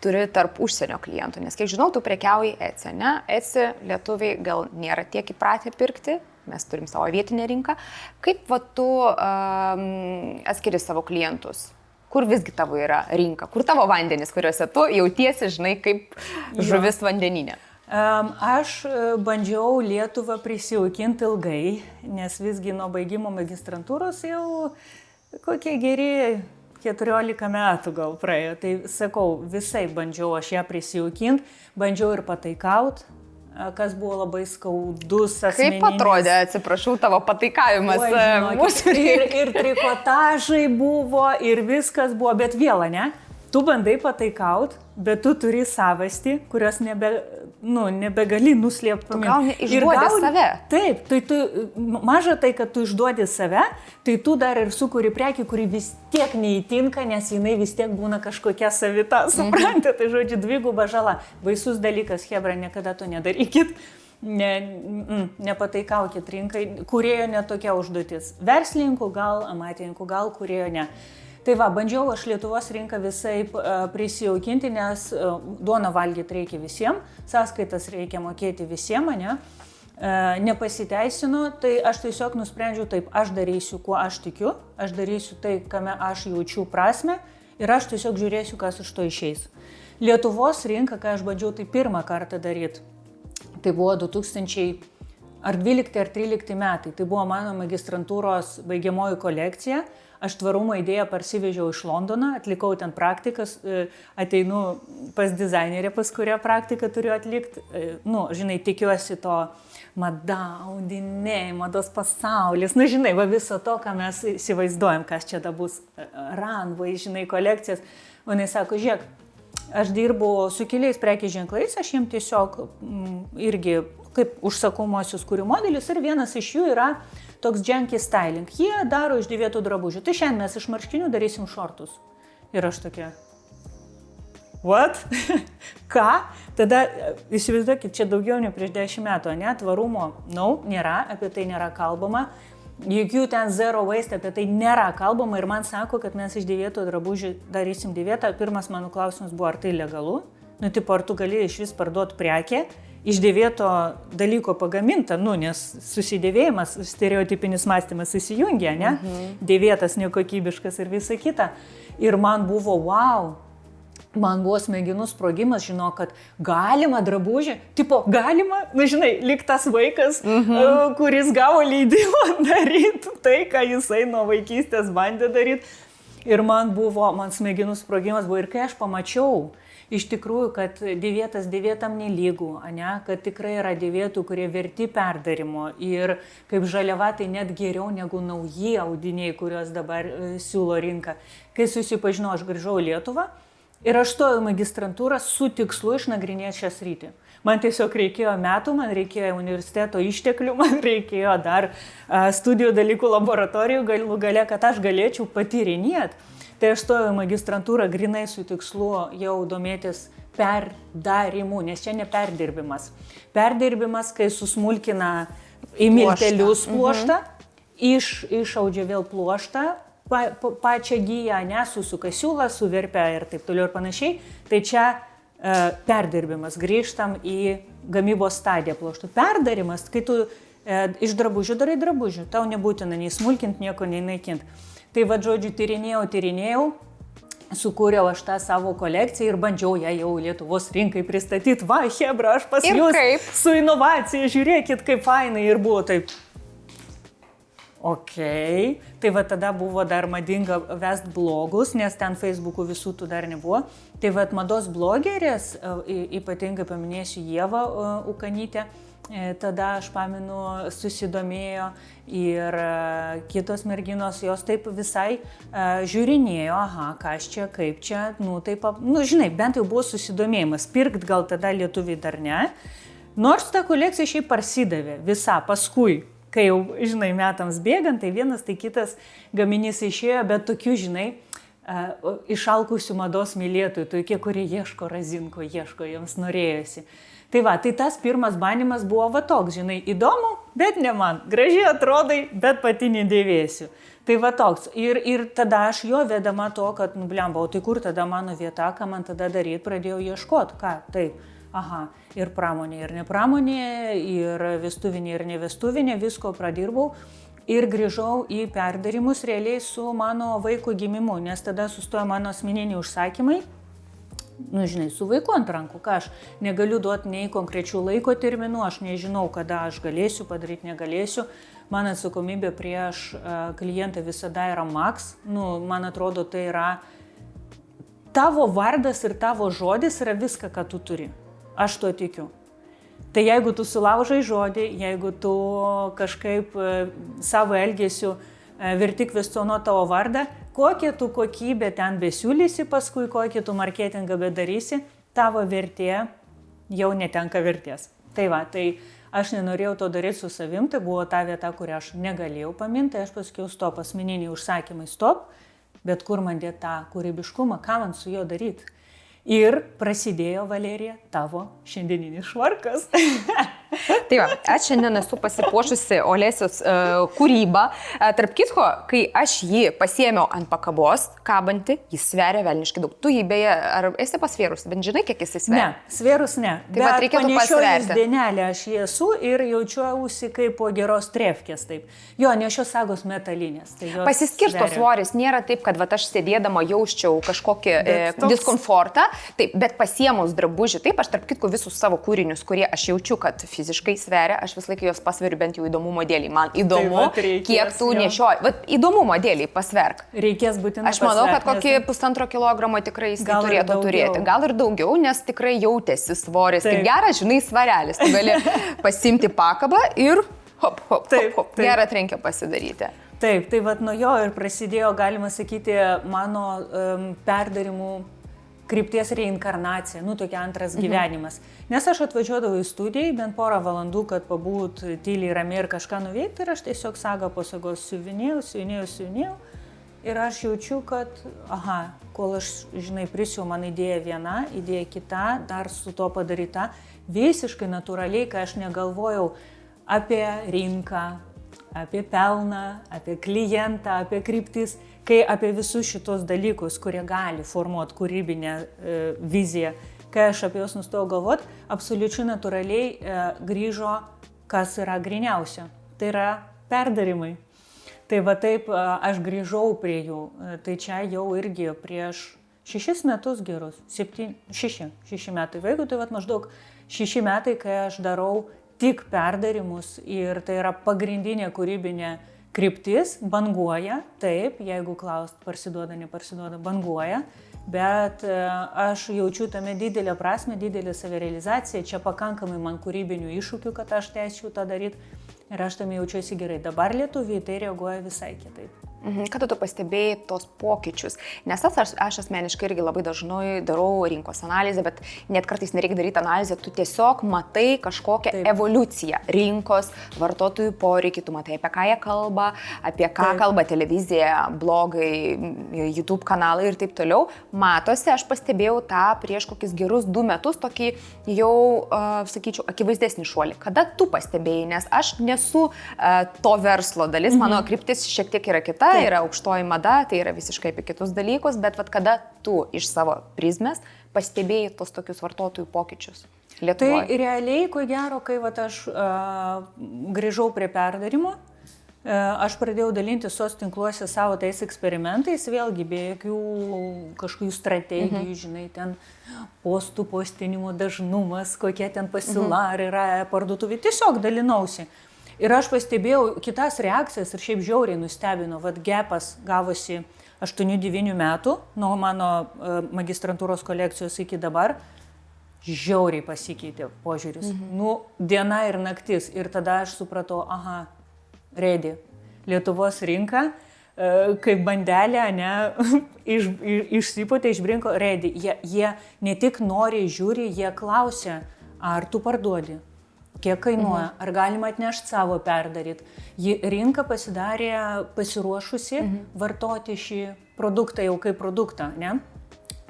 turi tarp užsienio klientų? Nes kiek žinau, tu prekiauji Etsy, ne? Etsy lietuviai gal nėra tiek įpratę pirkti, mes turim savo vietinę rinką. Kaip tu atskiri savo klientus? Kur visgi tavo yra rinka? Kur tavo vandenis, kuriuose tu jautiesi, žinai, kaip žuvis vandeninė? Aš bandžiau Lietuvą prisijaukinti ilgai, nes visgi nuo baigimo magistrantūros jau kokie geri 14 metų gal praėjo. Tai sakau, visai bandžiau aš ją prisijaukinti, bandžiau ir pataikauti, kas buvo labai skaudus asmeninis. Kaip atrodė, atsiprašau, tavo pataikavimas? Ir trikotažai buvo, ir viskas buvo, bet vėl, ne? Tu bandai pataikaut, bet tu turi savastį, kurios nebegali nuslėpti. Gal išduodi save. Taip, tai tu, maža tai, kad tu išduodi save, tai tu dar ir sukuri prekį, kuri vis tiek neįtinka, nes jinai vis tiek būna kažkokia savita, suprantate, tai žodžiu, dviguba žala. Baisus dalykas, hebra, niekada to nedarykit. Nepataikaukit rinkai, kūrėjo netokia užduotis. Verslininkų gal, amatininkų gal, kūrėjo ne. Tai bandžiau aš Lietuvos rinką visai prisijaukinti, nes duoną valgyti reikia visiems, sąskaitas reikia mokėti visiems, ne? Nepasiteisino, tai aš tiesiog nusprendžiau taip, aš darysiu, kuo aš tikiu, aš darysiu tai, kame aš jaučiu prasmę ir aš tiesiog žiūrėsiu, kas iš to išeis. Lietuvos rinka, ką aš bandžiau tai pirmą kartą daryti, tai buvo 2012 ar 13 metai, tai buvo mano magistrantūros baigiamoji kolekcija. Aš tvarumo idėją parsivežiau iš Londono, atlikau ten praktikas, ateinu pas dizainerę, pas kurią praktiką turiu atlikti. Žinai, tikiuosi to mada, audiniai, mados pasaulis, žinai, viso to, ką mes įsivaizduojam, kas čia da bus, runway, žinai, kolekcijas. O jis sako, žiūrėk, aš dirbu su keliais prekės ženklais, aš jiems tiesiog irgi kaip užsakomosius kurių modelius ir vienas iš jų yra toks junkie styling. Jie daro iš dėvėtų drabužių. Tai šiandien mes iš marškinių darysim šortus. Ir aš tokia, what? Ką? Tada įsivaizduokit, čia daugiau nei prieš 10 metų, ne? Tvarumo, nėra, apie tai nėra kalbama. jokių ten zero waste, apie tai nėra kalbama ir man sako, kad mes iš dėvėtų drabužių darysim dėvėtą. Pirmas mano klausimas buvo, ar tai legalu? Nu, tipo, ar tu gali iš vis parduoti prekę, iš dėvėto dalyko pagaminta, nu, nes susidėvėjimas, stereotipinis mąstymas įsijungia, ne? Dėvėtas, nekokybiškas ir visa kita. Ir man buvo, wow, man buvo smegenų sprogimas, žinau, kad galima drabužį, tipo, galima, nu, žinai, lyg tas vaikas, kuris gavo leidimą daryti tai, ką jisai nuo vaikystės bandė daryti. Ir man smegenų sprogimas buvo, ir kai aš pamačiau, iš tikrųjų, kad dėvėtas dėvėtam nelygų, ne? Kad tikrai yra dėvėtų, kurie verti perdarimo ir kaip žaliava tai net geriau negu nauji audiniai, kuriuos dabar siūlo rinka. Kai susipažinau, aš grįžau į Lietuvą ir aš stojau į magistrantūrą su tikslu išnagrinėti šią sritį. Man tiesiog reikėjo metų, man reikėjo universiteto išteklių, man reikėjo dar studijų dalykų laboratorijų galų gale, kad aš galėčiau patyrinėti. Tai aš stojau į magistrantūrą grinai su tikslu jau domėtis perdarimu, nes čia ne perdirbimas. Perdirbimas, kai susmulkina į miltelius pluoštą, išaudžia vėl pluoštą, pačią giją, susuka siūlą, suverpia ir taip toliau ir panašiai. Tai čia perdirbimas, grįžtam į gamybos stadiją pluoštų. Perdarimas, kai tu iš drabužių darai drabužių, tau nebūtina nei smulkinti, nieko nei naikinti. Tai va, žodžiu, tyrinėjau, sukūriau aš tą savo kolekciją ir bandžiau ją jau Lietuvos rinkai pristatyti. Va, hebra, aš pas jūs su inovacija, žiūrėkit, kaip fainai ir buvo taip. Okay. Tai va, tada buvo dar madinga vest blogus, nes ten Facebook'ų visų tų dar nebuvo. Tai va, mados blogerės, ypatingai paminėsiu Ievą Ukanytę, tada aš pamenu susidomėjo ir kitos merginos, jos taip visai žiūrinėjo, kas čia, kaip čia, taip, žinai, bent jau buvo susidomėjimas, pirkt gal tada lietuviai dar ne, nors ta kolekcija šiaip parsidavė visa, paskui, kai jau, žinai, metams bėgant, tai vienas, tai kitas gaminys išėjo, bet tokių, žinai, išalkusių mados mylėtojų, tokie, kurie ieško razinko, jiems norėjosi. Tai va, tai tas pirmas bandymas buvo va toks, žinai, įdomu, bet ne man, gražiai atrodai, bet pati nedėvėsiu. Tai va toks. Ir tada aš jo vedama to, kad, blemba, o tai kur tada mano vieta, ką man tada daryti, pradėjau ieškoti, ką, taip, ir pramonė, ir nepramonė, ir vestuvinė, ir nevestuvinė, visko pradirbau. Ir grįžau į perdarimus realiai su mano vaiko gimimu, nes tada sustojo mano asmeniniai užsakymai. Žinai, su vaiku ant rankų, ką aš negaliu duoti nei konkrečių laiko terminų, aš nežinau, kada aš galėsiu padaryti, negalėsiu. Man atsakomybė prieš klientą visada yra maks. Man atrodo, tai yra tavo vardas ir tavo žodis yra viską, ką tu turi. Aš tuo tikiu. Tai jeigu tu sulaužai žodį, jeigu tu kažkaip savo elgesiu verti kvestionuoti tavo vardą, kokią tu kokybę ten besiūlysi paskui, kokį tu marketingą bedarysi, tavo vertė jau netenka vertės. Tai va, tai aš nenorėjau to daryti su savim, tai buvo ta vieta, kurią aš negalėjau paminti, aš pasakiau stop, asmeniniai užsakymai stop, bet kur man dėti tą kūrybiškumą, ką man su juo daryti. Ir prasidėjo, Valerija, tavo šiandieninis švarkas. Tai va, aš šiandien esu pasipuošusi Olesios kūrybą. Tarp kitko, kai aš jį pasiėmiau ant pakabos, kabantį, jis sveria velniškai daug. Tu jį beje, ar esi pasvėrus, bet žinai, kiek jis sveria? Ne, svėrus ne. Tai bet reikėtų pasverti. Dienelę aš jį esu ir jaučiuosi kaip po geros trefkės. Taip. Jo, ne šios sagos metalinės. Tai pasiskirsto svoris, nėra taip, kad va, aš sėdėdama jausčiau kažkokį diskomfortą. Taip, bet pasiemus drabužį, taip, aš tarp kitko visus savo kūrinius, kurie aš jaučiu, kad fiziškai sveria, aš vis laiką juos pasveriu bent jau įdomumo dėlį. Man įdomu, kiek tu nešioji. Vat įdomumo dėlį pasverk. Reikės būtinai pasverk. Aš manau, kad kokį 1,5 kilogramo tikrai jis turėtų turėti. Gal ir daugiau, nes tikrai jautėsi svoris. Kaip geras, žinai, svarelis. Tu gali pasimti pakabą ir hop, hop, hop, hop. Gerą trenkę pasidaryti. Taip, tai vat nuo jo ir prasidėjo, galima sakyti, mano perdarimų krypties reinkarnacija, tokia antras gyvenimas. Nes aš atvažiuodavau į studiją, bent porą valandų, kad pabūt tyliai ramiai ir kažką nuveikti, ir aš tiesiog sagą po sagos siuvinėjau. Ir aš jaučiu, kad, kol aš, žinai, prisiu, man idėja viena, idėja kita, dar su to padaryta, visiškai natūraliai, kai aš negalvojau apie rinką, apie pelną, apie klientą, apie kryptis, kai apie visus šitos dalykus, kurie gali formuoti kūrybinę viziją, kai aš apie juos nustojau galvoti, absoliučiai natūraliai grįžo, kas yra griniausia. Tai yra perdarimai. Tai va taip aš grįžau prie jų. Tai čia jau irgi prieš 6 metus gerus, 6 metai vaikų, tai va maždaug 6 metai, kai aš darau tik perdarimus ir tai yra pagrindinė kūrybinė kryptis, banguoja, taip, jeigu klaust, parsiduoda, neparsiduoda, banguoja, bet aš jaučiu tame didelę prasme, didelę savirealizaciją, čia pakankamai man kūrybinių iššūkių, kad aš tęsčiau tą daryti ir aš tame jaučiuosi gerai. Dabar lietuviai tai reaguoja visai kitaip. Kada tu pastebėjai tos pokyčius? Nes aš asmeniškai irgi labai dažnai darau rinkos analizę, bet net kartais nereikia daryti analizę, tu tiesiog matai kažkokią evoliuciją rinkos, vartotojų poreikį, tu matai, apie ką jie kalba, apie ką kalba televizija, blogai, YouTube kanalai ir taip toliau. Matosi, aš pastebėjau tą prieš kokius gerus 2 metus, tokį jau, sakyčiau, akivaizdesnį šuolį. Kada tu pastebėjai? Nes aš nesu to verslo dalis, mano kryptis šiek tiek yra kita. Tai yra aukštoji mada, tai yra visiškai apie kitus dalykus, bet kada tu iš savo prizmės pastebėjai tos tokius vartotojų pokyčius Lietuvoje? Tai realiai, ko gero, kai aš grįžau prie perdarimo, aš pradėjau dalinti sos tinkluose savo tais eksperimentais, vėlgi be jokių kažkokių strategijų, žinai, ten postų, postinimo dažnumas, kokie ten pasiūla yra parduotuvė, tiesiog dalinausi. Ir aš pastebėjau kitas reakcijas ir šiaip žiauriai nustebino. Vat Gepas gavosi 8-9 metų nuo mano magistrantūros kolekcijos iki dabar. Žiauriai pasikeitė požiūris. Diena ir naktis. Ir tada aš supratau, ready. Lietuvos rinka, kaip bandelė, ne, išsipūtė, išbrinko, ready. Jie ne tik nori, žiūri, jie klausia, ar tu parduodi. Kiek kainuoja, ar galima atnešti savo perdaryti. Rinka pasidarė pasiruošusi vartoti šį produktą jau kaip produktą, ne?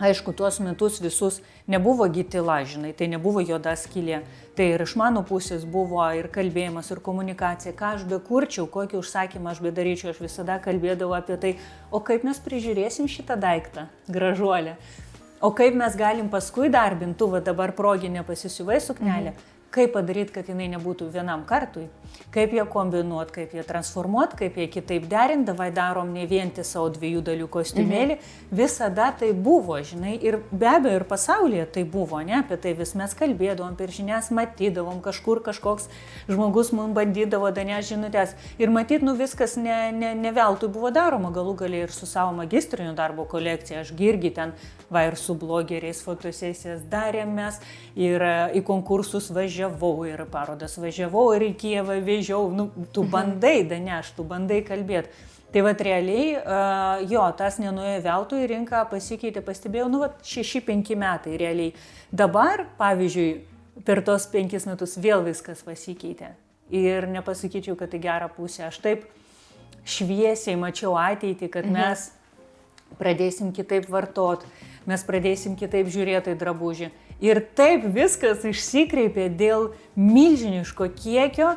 Aišku, tuos metus visus nebuvo tyla, žinai, tai nebuvo juoda skylė. Tai ir iš mano pusės buvo ir kalbėjimas, ir komunikacija, ką aš bekurčiau, kokį užsakymą aš bedaryčiau, aš visada kalbėdavau apie tai, o kaip mes prižiūrėsim šitą daiktą, gražuolę, o kaip mes galim paskui darbinti, tu va dabar proginę pasisiuvai suknelę, kaip padaryti, kad jinai nebūtų vienam kartui, kaip ją kombinuoti, kaip ją transformuoti, kaip ją kitaip derinti, davai darom ne vientisą, o 2 dalių kostiumėlį. Visada tai buvo, žinai, ir be abejo ir pasaulyje tai buvo, ne, apie tai vis mes kalbėdavom, per žinias matydavom, kažkur kažkoks žmogus mums bandydavo danešti žinutės. Ir matyt, viskas ne veltui buvo daroma, galų galiai ir su savo magistriniu darbo kolekcija, aš irgi ten, ir su blogeriais fotosesijas darėm mes, ir į konkursus važiavau, ir parodas važiavau, ir į Kijevą vežiau, tu bandai danešti, tu bandai kalbėti. Tai vat realiai, tas nenuėjo veltui, rinka pasikeitė, pastebėjau, 6-5 metai realiai. Dabar, pavyzdžiui, per tos 5 metus vėl viskas pasikeitė. Ir nepasakyčiau, kad tai gera pusė. Aš taip šviesiai mačiau ateitį, kad mes pradėsim kitaip vartoti, mes pradėsim kitaip žiūrėti į drabužį. Ir taip viskas išsikreipė dėl milžiniško kiekio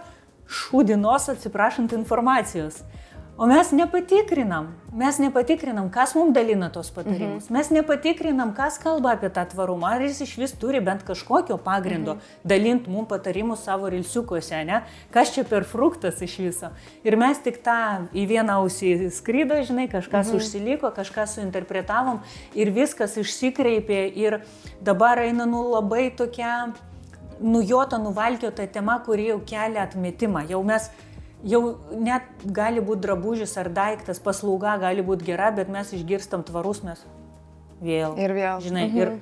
šūdinos, atsiprašant, informacijos. O mes nepatikrinam, kas mums dalina tos patarimus. Mes nepatikrinam, kas kalba apie tą tvarumą, ar jis iš vis turi bent kažkokio pagrindo dalinti mums patarimus savo rilsiukuose, ne? Kas čia per fruktas iš viso. Ir mes tik tą į vieną ausį skrydo, žinai, kažkas užsiliko, kažką suinterpretavom ir viskas išsikreipė ir dabar eina labai tokia nujota, nuvalkiota tema, kuri jau kelia atmetimą. Jau net gali būti drabužis ar daiktas, paslauga gali būti gera, bet mes išgirstam tvarus, mes vėl. Ir vėl. Žinai, ir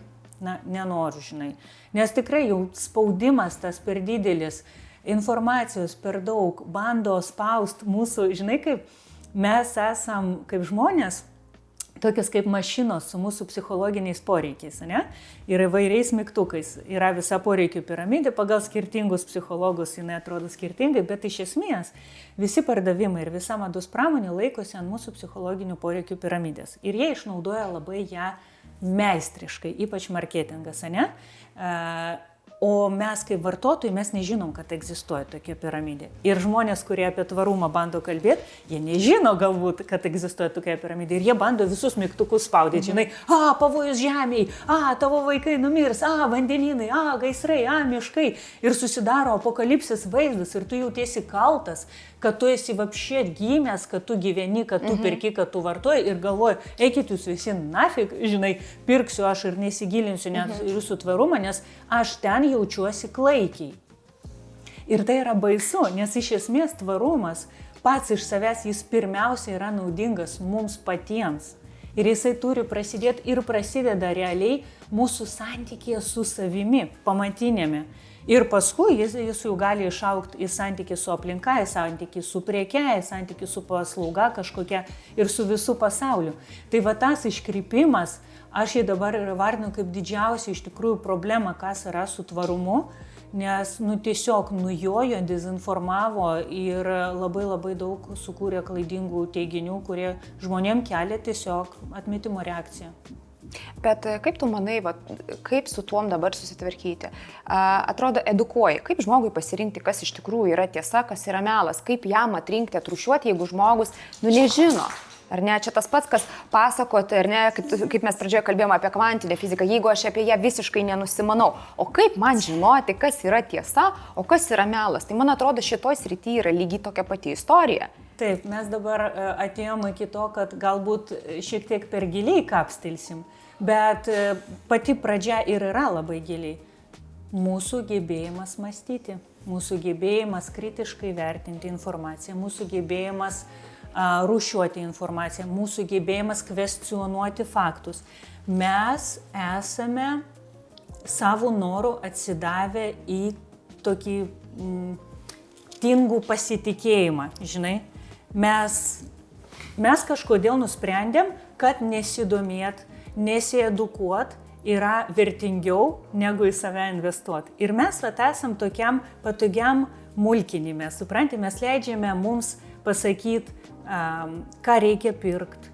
nenoriu, žinai. Nes tikrai jau spaudimas tas per didelis, informacijos per daug, bando spaust mūsų, žinai, kaip mes esam kaip žmonės, tokios kaip mašinos su mūsų psichologiniais poreikiais, ne? Ir įvairiais mygtukais. Yra visa poreikių piramidė, pagal skirtingus psichologus jinai atrodo skirtingai, bet iš esmės visi pardavimai ir visa mados pramonė laikosi ant mūsų psichologinių poreikių piramidės. Ir jie išnaudoja labai ją meistriškai, ypač marketingas, ne? O mes kaip vartotojai, mes nežinom, kad egzistuoja tokia piramidė. Ir žmonės, kurie apie tvarumą bando kalbėti, jie nežino galbūt, kad egzistuoja tokia piramidė. Ir jie bando visus mygtukus spaudyti, žinai, pavojus žemėj, tavo vaikai numirs, vandeninai, gaisrai, miškai. Ir susidaro apokalipsės vaizdas ir tu jautiesi kaltas, kad tu esi vapšė gimęs, kad tu gyveni, kad tu perki, kad tu vartoji ir galvoji, eikit jūs visi nafig, žinai, pirksiu aš ir nesigilinsiu net jūsų tvarumą, nes aš ten jaučiuosi klaikiai. Ir tai yra baisu, nes iš esmės tvarumas pats iš savęs jis pirmiausia yra naudingas mums patiems. Ir jisai turi prasidėti ir prasideda realiai mūsų santykėje su savimi, pamatinėme. Ir paskui jis jau gali išaugti į santykį su aplinka, į santykį su prieke, į santykį su paslauga kažkokia ir su visų pasauliu. Tai va tas iškrypimas, aš jį dabar ir vardinu kaip didžiausia iš tikrųjų problema, kas yra su tvarumu, nes tiesiog nujojo, dezinformavo ir labai daug sukūrė klaidingų teiginių, kurie žmonėm kelia tiesiog atmetimo reakciją. Bet kaip tu manai, kaip su tuom dabar susitvarkyti? Atrodo, edukuoji, kaip žmogui pasirinkti, kas iš tikrųjų yra tiesa, kas yra melas, kaip jam atrinkti, atrūšiuoti, jeigu žmogus, nežino. Ar ne, čia tas pats, kas pasakoti, ar ne, kaip mes pradžioje kalbėjome apie kvantinę fiziką, jeigu aš apie ją visiškai nenusimanau. O kaip man žinoti, kas yra tiesa, o kas yra melas? Tai man atrodo, šitoj srity yra lygiai tokia pati istorija. Taip, mes dabar atėjome iki to, kad galbūt šiek tiek per giliai kapstelsim, bet pati pradžia ir yra labai giliai. Mūsų gebėjimas mąstyti, mūsų gebėjimas kritiškai vertinti informaciją, mūsų gebėjimas rūšiuoti informaciją, mūsų gebėjimas kvestionuoti faktus. Mes esame savo norų atsidavę į tokį tingų pasitikėjimą, žinai. Mes kažkodėl nusprendėm, kad nesidomėt, nesiedukuot yra vertingiau negu į save investuoti. Ir mes esam tokiam patogiam mulkinime, supranti, mes leidžiame mums pasakyti, ką reikia pirkti,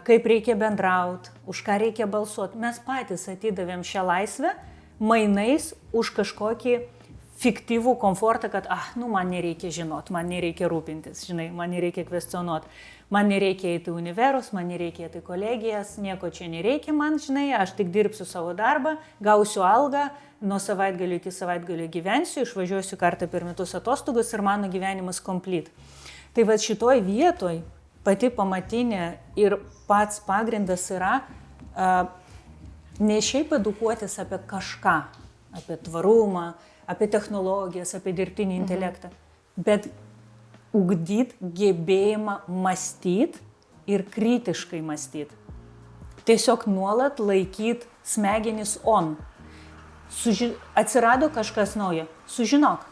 kaip reikia bendrauti, už ką reikia balsuoti. Mes patys atidavėm šią laisvę mainais už kažkokį fiktyvų komfortą, kad, man nereikia žinot, man nereikia rūpintis, žinai, man nereikia kvestionuoti, man nereikia eiti į univerus, man nereikia eiti į kolegijas, nieko čia nereikia man, žinai, aš tik dirbsiu savo darbą, gausiu algą, nuo savaitgalio iki savaitgalio gyvensiu, išvažiuosiu kartą per metus atostogas ir mano gyvenimas complete. Tai va šitoj vietoj pati pamatinė ir pats pagrindas yra ne šiaip edukuotis apie kažką, apie tvarumą, apie technologijas, apie dirbtinį intelektą, bet ugdyti gebėjimą mąstyti ir kritiškai mąstyti. Tiesiog nuolat laikyti smegenis on. Atsirado kažkas naujo, sužinok,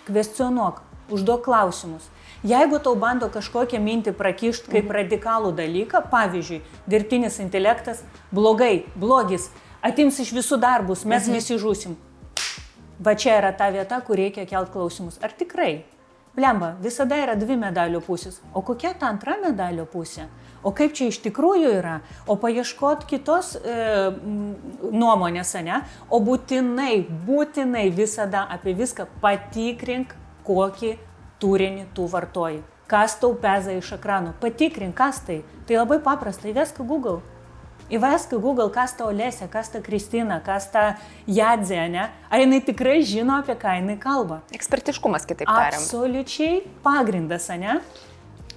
kvestionuok, užduok klausimus. Jeigu tau bando kažkokią mintį prakišti kaip radikalų dalyką, pavyzdžiui, dirbtinis intelektas, blogai, blogis, atims iš visų darbus, mes visi žūsim. Va čia yra ta vieta, kur reikia kelt klausimus. Ar tikrai? Blemba, visada yra dvi medalio pusės. O kokia ta antra medalio pusė? O kaip čia iš tikrųjų yra? O paieškot kitos nuomonės, ne? O būtinai visada apie viską patikrink, kokį turinį tu vartoji. Kas tau peza iš ekrano? Patikrink, kas tai. Tai labai paprasta, įvesk Google. Įvesk Google, kas ta Olesė, kas ta Kristina, kas ta Jadzė, ne? Ar jinai tikrai žino, apie ką jinai kalba? Ekspertiškumas, kitaip tariant. Absoliučiai pagrindas, ne?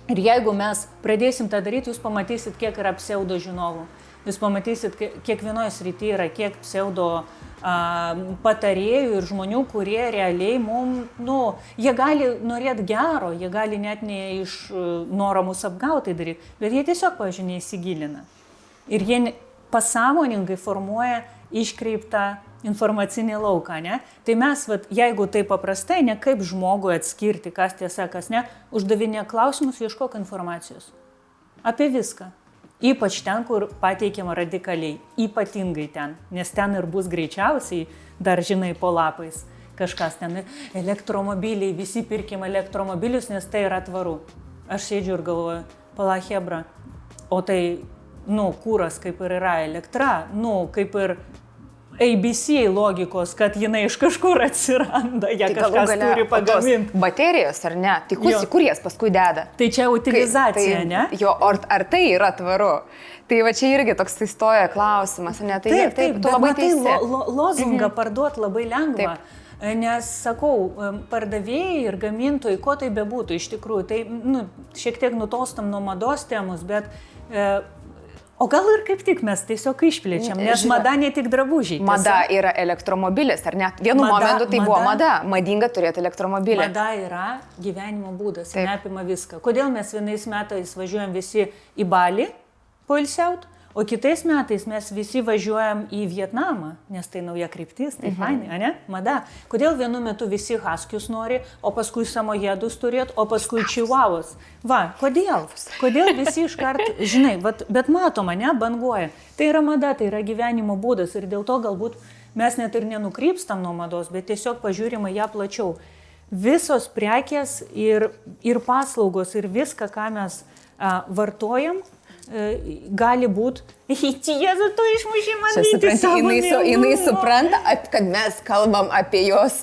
Ir jeigu mes pradėsim tą daryti, jūs pamatysit, kiek yra pseudo žinovų. Jūs pamatysit, kiekvienoje srityje yra kiek pseudo patarėjų ir žmonių, kurie realiai jie gali norėti gero, jie gali net ne iš noro mus apgautai daryti, bet jie tiesiog, pavyzdžiui, neįsigilina. Ir jie pasąmoningai formuoja iškreiptą informacinį lauką, ne? Tai mes, jeigu tai paprastai, ne kaip žmogui atskirti, kas tiesa, kas ne, uždavinė klausimus, ieškok informacijos. Apie viską. Ypač ten, kur pateikiama radikaliai. Ypatingai ten. Nes ten ir bus greičiausiai, dar žinai, po lapais. Kažkas ten. Elektromobiliai, visi pirkim elektromobilius, nes tai yra tvaru. Aš sėdžiu ir galvoju, pala chebra. O tai, kūras kaip ir yra elektra, kaip ir ABC logikos, kad jinai iš kažkur atsiranda, ją Tai kažkas turi pagaminti. Baterijos, ar ne? Tai kur jas paskui deda? Tai čia utilizacija, ne? Jo, ar tai yra tvaru? Tai va čia irgi toks įstoja klausimas, ne? Tai, taip, tu labai teisi. Lozungą parduoti labai lengva. Nes, sakau, pardavėjai ir gamintojai, ko tai bebūtų iš tikrųjų, tai šiek tiek nutolstam nuo mados temos, bet o gal ir kaip tik mes tiesiog išplečiam, nes mada ne tik drabužiai. Mada yra elektromobilis, ar ne? Vienu momentu tai buvo mada, madinga turėti elektromobilį. Mada yra gyvenimo būdas, neapima viską. Kodėl mes vienais metais važiuojam visi į Balį poilsiaut? O kitais metais mes visi važiuojam į Vietnamą, nes tai nauja kryptis, tai fainai, ne? Mada. Kodėl vienu metu visi haskius nori, o paskui samojedus turėt, o paskui čihuavus? Va, kodėl? Kodėl visi iškart, žinai, bet matoma, ne, banguoja. Tai yra mada, tai yra gyvenimo būdas ir dėl to galbūt mes net ir nenukrypstam nuo mados, bet tiesiog pažiūrime ją plačiau. Visos prekės ir paslaugos ir viską, ką mes vartojam, gali būti, Jėzu, tu išmušė man mintį savo mielų. Jinai supranta, kad mes kalbam apie jos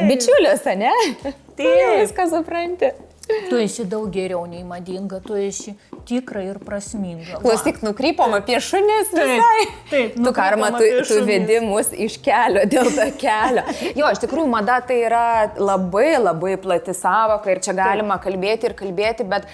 bičiulius, ne? Taip. Viską supranti. Tu esi daug geriau nei madinga, tu esi tikra ir prasminga. Klausyk, nukrypom apie šunis visai. Taip, tu karma, tu vedi mus iš kelio, dėl to kelio. Jo, iš tikrųjų, mada tai yra labai, labai plati savoka ir čia galima kalbėti ir kalbėti, bet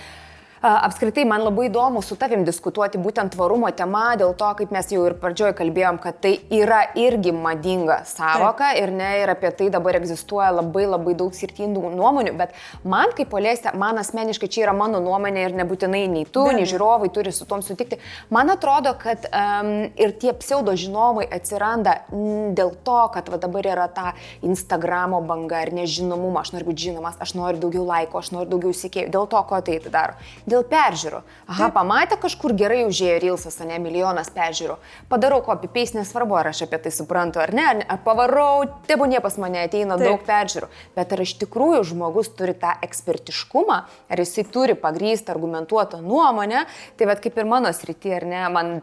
apskritai, man labai įdomu su tavim diskutuoti būtent tvarumo tema, dėl to, kaip mes jau ir pradžioje kalbėjom, kad tai yra irgi madinga savoka ir apie tai dabar egzistuoja labai labai daug skirtingų nuomonių, bet man kaip Olesė, man asmeniškai čia yra mano nuomonė ir nebūtinai nei tu, nei žiūrovai turi su tom sutikti. Man atrodo, kad ir tie pseudo žinovai atsiranda dėl to, kad dabar yra ta Instagramo banga ir nežinomumo, aš noriu būti žinomas, aš noriu daugiau laiko, aš noriu daugiau sekėjų, dėl to, ko tai daro. Dėl peržiūrų. Pamatė kažkur gerai užėjo Reelsas, ne, milijonas peržiūrų. Padarau copy-paste, nesvarbu, ar aš apie tai suprantu, ar ne, ar pavarau, tebūnie pas mane ateina daug peržiūrų. Bet ar iš tikrųjų žmogus turi tą ekspertiškumą, ar jisai turi pagrįstą, argumentuotą nuomonę, tai kaip ir mano srity, ar ne, man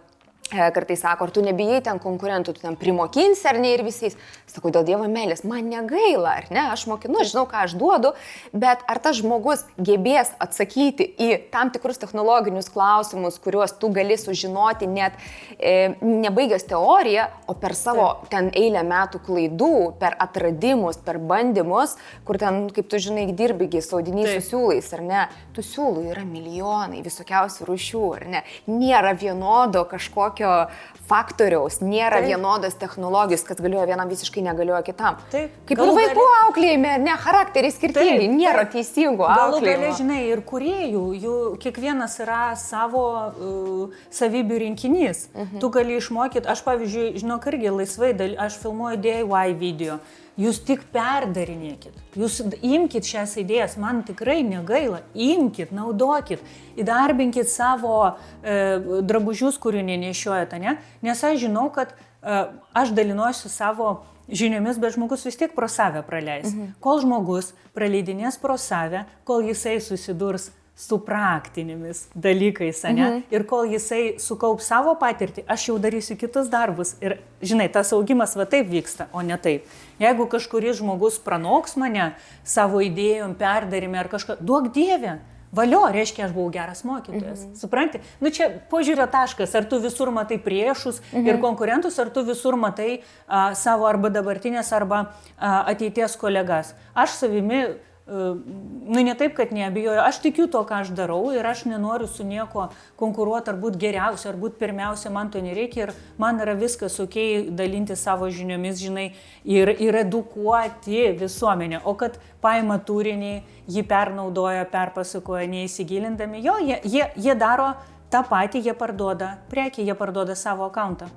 kartais sako, ar tu nebijai ten konkurentų, tu ten primokinsi ar ne ir visais. Sakau, dėl Dievo meilės, man negaila, ar ne, aš mokinu, žinau, ką aš duodu, bet ar tas žmogus gebės atsakyti į tam tikrus technologinius klausimus, kuriuos tu gali sužinoti net nebaigęs teoriją, o per savo ten eilę metų klaidų, per atradimus, per bandymus, kur ten, kaip tu žinai, dirbigi saudinys su siūlais, ar ne, tų siūlų yra milijonai, visokiausių rūšių, ar ne, nėra vienodo kažkokio faktoriaus, nėra vienodos technologijos, kas galioja vienam visiškai negalioja kitam. Taip. Kaip ir vaikų auklėjime, ne, charakteriai skirtingi, nėra teisingų auklėjimų. Galų gale, žinai, ir kūrėjų, jų kiekvienas yra savo savybių rinkinys. Tu gali išmokyti, aš pavyzdžiui, žinok, irgi laisvai, aš filmuoju DIY video. Jūs tik perdarinėkit, jūs imkit šias idėjas, man tikrai negaila, imkit, naudokit, įdarbinkit savo drabužius, kurių nenešiojate, ne? Nes aš žinau, kad aš dalinuosi savo žiniomis, bet žmogus vis tiek pro save praleis. Kol žmogus praleidinės pro save, kol jisai susidurs su praktinėmis dalykais, ne? Ir kol jisai sukaups savo patirtį, aš jau darysiu kitus darbus. Ir, žinai, tas augimas va taip vyksta, o ne taip. Jeigu kažkuris žmogus pranoks mane savo idėjom, perdarime ar kažką, duok Dieve, valio, reiškia, aš buvau geras mokytojas. Supranti? Nu čia požiūrio taškas, ar tu visur matai priešus ir konkurentus, ar tu visur matai savo arba dabartinės, arba ateities kolegas. Aš savimi ne taip, kad neabejoju, aš tikiu to, ką aš darau ir aš nenoriu su nieko konkuruoti, ar būti geriausia, ar būti pirmiausia, man to nereikia ir man yra viskas okei dalinti savo žiniomis, žinai, ir edukuoti visuomenę. O kad paima turinį, jį pernaudoja, perpasakoja, neįsigilindami, jo, jie daro tą patį, jie parduoda prekį, jie parduoda savo akauntą.